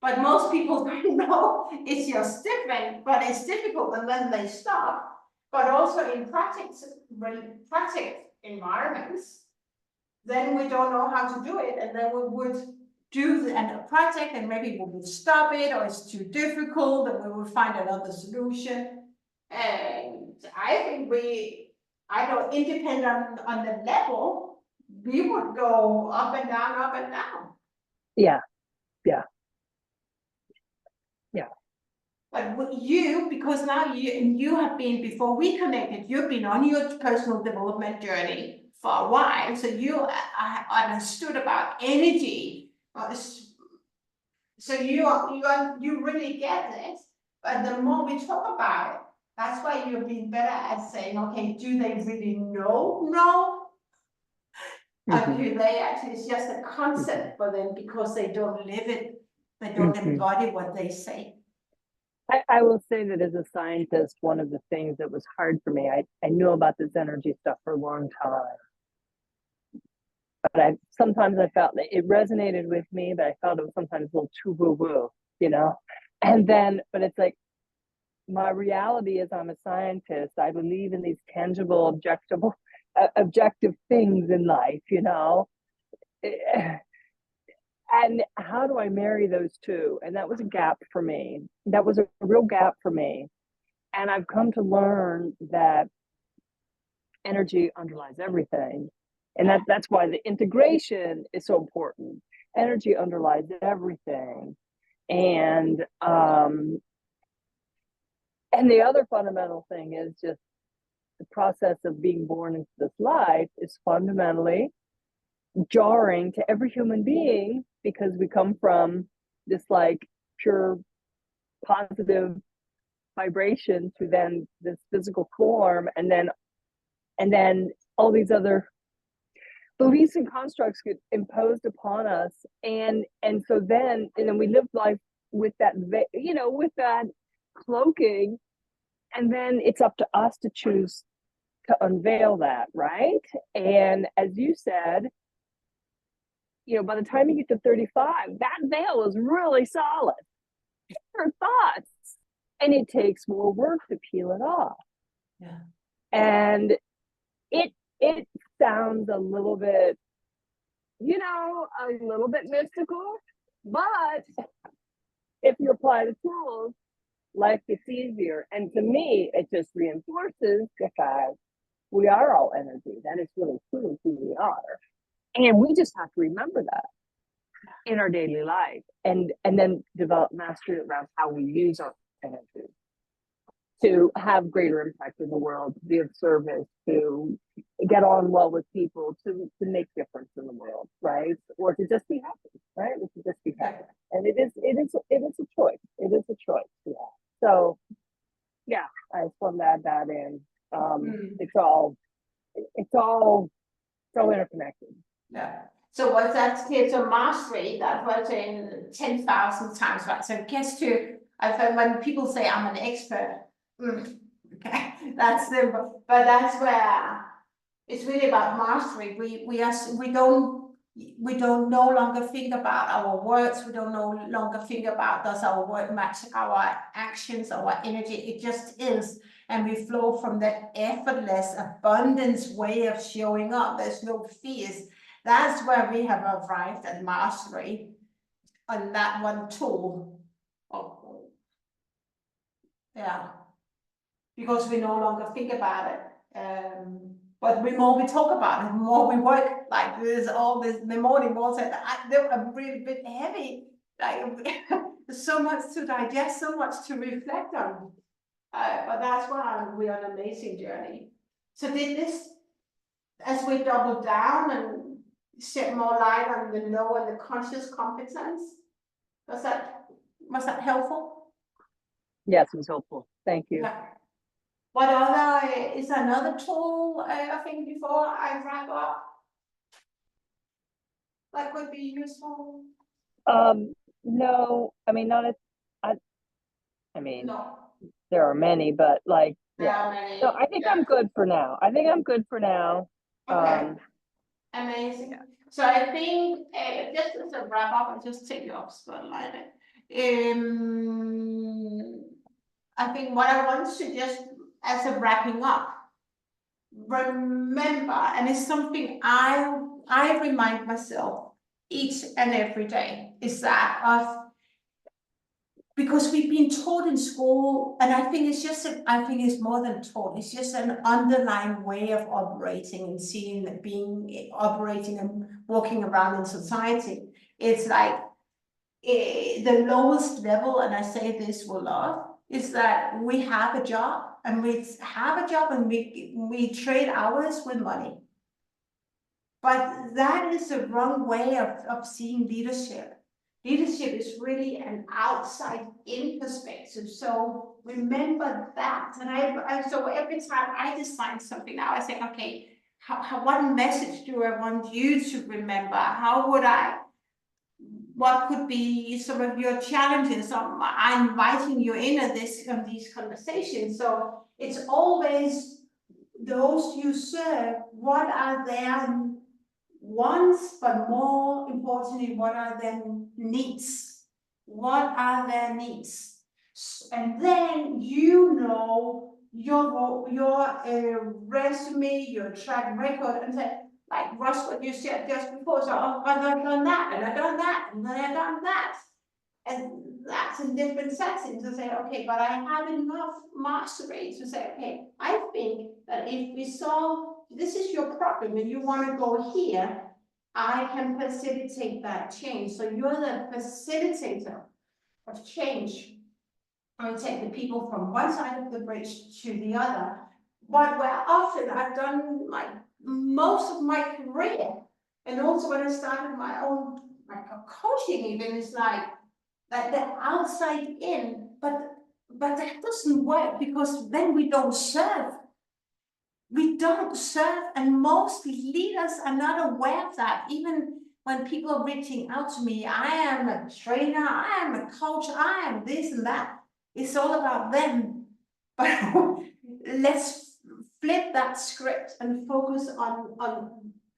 But most people don't know it's just different, but it's difficult, and then they stop. But also in practice environments, then we don't know how to do it, and then we would do the end of project, and maybe we would stop it, or it's too difficult, and we would find another solution. And I think I know, independent on the level, we would go up and down, up and down. Yeah. But what you, because now you have been, before we connected, you've been on your personal development journey for a while, so you understood about energy. So you really get it. But the more we talk about it, that's why you've been better at saying, okay, do they really know? No. Or do they actually, it's just a concept for them because they don't live it, they don't embody what they say. I will say that as a scientist, one of the things that was hard for me, I knew about this energy stuff for a long time. But sometimes I felt that it resonated with me, but I felt it was sometimes a little too woo-woo, you know? And then, but it's like, my reality is I'm a scientist. I believe in these tangible, objective things in life, you know? And how do I marry those two? And that was a gap for me. That was a real gap for me. And I've come to learn that energy underlies everything. And that's why the integration is so important. Energy underlies everything. And the other fundamental thing is just the process of being born into this life is fundamentally jarring to every human being, because we come from this like pure positive vibration to then this physical form, and then all these other beliefs and constructs get imposed upon us, and so then we live life with that, you know, with that cloaking, and then it's up to us to choose to unveil that, right? And as you said, by the time you get to 35, that veil is really solid. Your thoughts, and it takes more work to peel it off. Yeah. And it sounds a little bit, a little bit mystical, but if you apply the tools, life gets easier. And to me, it just reinforces the fact we are all energy. That is really truly who we are. And we just have to remember that in our daily life, and then develop mastery around how we use our energy to have greater impact in the world, to be of service, to get on well with people, to make difference in the world, right? Or to just be happy, right? Or to just be happy. And it is a choice. It is a choice. Yeah. So yeah, I just want to add that in. It's all so interconnected. Yeah. So what's that scale to mastery? That was in 10,000 times, right? So it gets to, I find when people say I'm an expert, okay, that's simple. But that's where it's really about mastery. We don't no longer think about our words. We don't no longer think about does our word match our actions, our energy. It just is. And we flow from that effortless abundance way of showing up. There's no fears. That's where we have arrived at mastery on that one tool. Oh, yeah, because we no longer think about it. But the more we talk about it, the more we work. Like there's all this. The more said, I'm really a bit heavy. Like there's so much to digest, so much to reflect on. But that's why we're on an amazing journey. So did this, as we double down and shed more light on the know and the conscious competence, was that helpful? Yes, it was helpful. Thank you. Yeah. What other, is another tool, I think before I wrap up, that would be useful? No, I mean, not I mean, No, there are many, but like, there yeah. are many. So I think I'm good for now. Okay. Amazing. So I think just as a wrap up, I'll just take you off spotlight. I think what I want to just as a wrapping up, remember, and it's something I remind myself each and every day, is that because we've been taught in school, and I think it's more than taught, it's just an underlying way of operating and seeing that operating and walking around in society. It's like the lowest level, and I say this with love, is that we have a job and we trade hours with money. But that is the wrong way of seeing leadership. Leadership is really an outside-in perspective. So remember that. And so every time I design something now, I say, okay, what message do I want you to remember? What could be some of your challenges? I'm inviting you into these conversations. So it's always those you serve, what are their wants, but more importantly, what are their needs? What are their needs? And then your resume, your track record, and say, like Russ, what you said just before, so I've done that, and I've done that, and then I've done that. And that's in different settings to say, okay, but I have enough mastery to say, okay, I think that if we solve, this is your problem and you want to go here, I can facilitate that change. So you're the facilitator of change. I would take the people from one side of the bridge to the other. But where often I've done like most of my career, and also when I started my own coaching, even it's like the outside in, but that doesn't work because then we don't serve. We don't serve, and most leaders are not aware of that. Even when people are reaching out to me, I am a trainer, I am a coach, I am this and that. It's all about them. But let's flip that script and focus on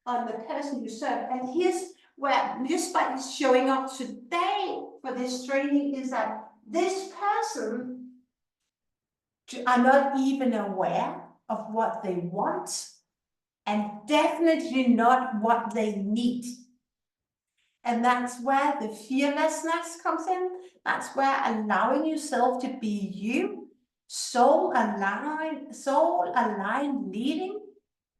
the person you serve. And here's where just by showing up today for this training is that this person are not even aware of what they want and definitely not what they need. And that's where the fearlessness comes in. That's where allowing yourself to be you, soul aligned leading.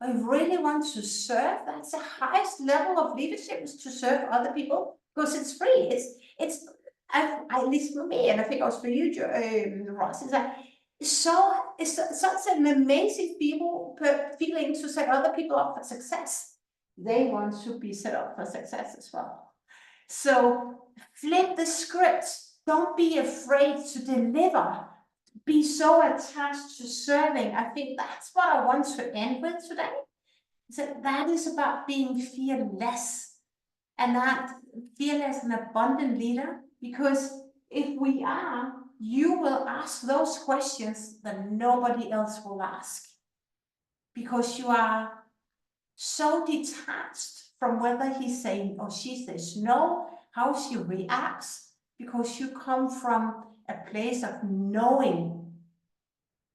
I really want to serve. That's the highest level of leadership, is to serve other people, because it's free. It's at least for me, and I think also for you, Ross, is that it's such an amazing feeling to set other people up for success. They want to be set up for success as well. So flip the script. Don't be afraid to deliver. Be so attached to serving. I think that's what I want to end with today. That is about being fearless, and that fearless and abundant leader, because if we are, you will ask those questions that nobody else will ask, because you are so detached from whether he's saying or she says no, how she reacts, because you come from a place of knowing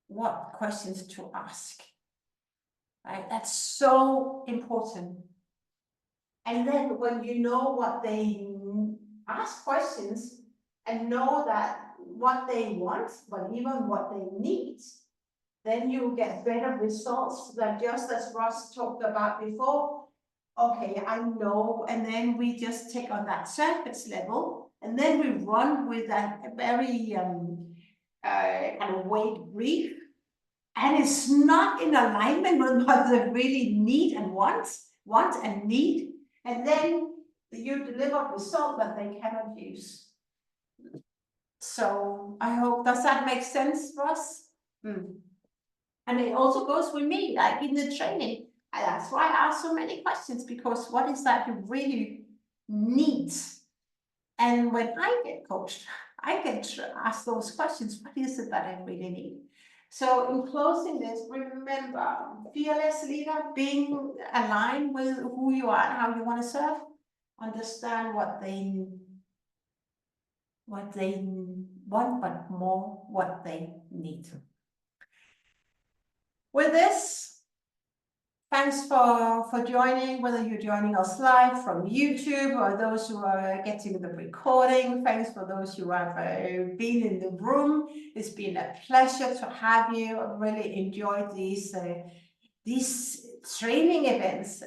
what questions to ask. Right? That's so important. And then when you know what they ask questions and know that what they want, but even what they need, then you get better results than just as Ross talked about before. Okay, I know, and then we just take on that surface level, and then we run with a very kind of vague brief, and it's not in alignment with what they really need and want and need, and then you deliver result that they cannot use. So I hope, does that make sense, Ross? And it also goes with me, like in the training. That's why I ask so many questions, because what is that you really need? And when I get coached, I get to ask those questions. What is it that I really need? So in closing this, remember, fearless leader, being aligned with who you are and how you want to serve. Understand what they want, but more what they need. With this, thanks for joining, whether you're joining us live from YouTube or those who are getting the recording. Thanks for those who have been in the room. It's been a pleasure to have you. I really enjoyed these training events.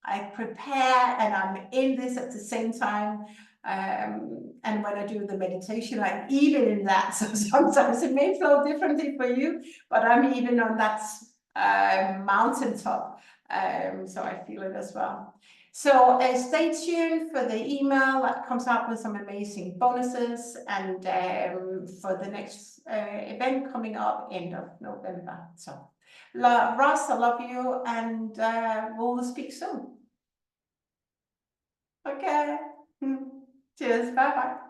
I prepare and I'm in this at the same time. And when I do the meditation, I'm even in that. So sometimes it may flow differently for you, but I'm even on that mountaintop. So I feel it as well. So stay tuned for the email that comes out with some amazing bonuses, and for the next event coming up end of November. So Ross, I love you, and we'll speak soon. Okay. Cheers. Bye bye.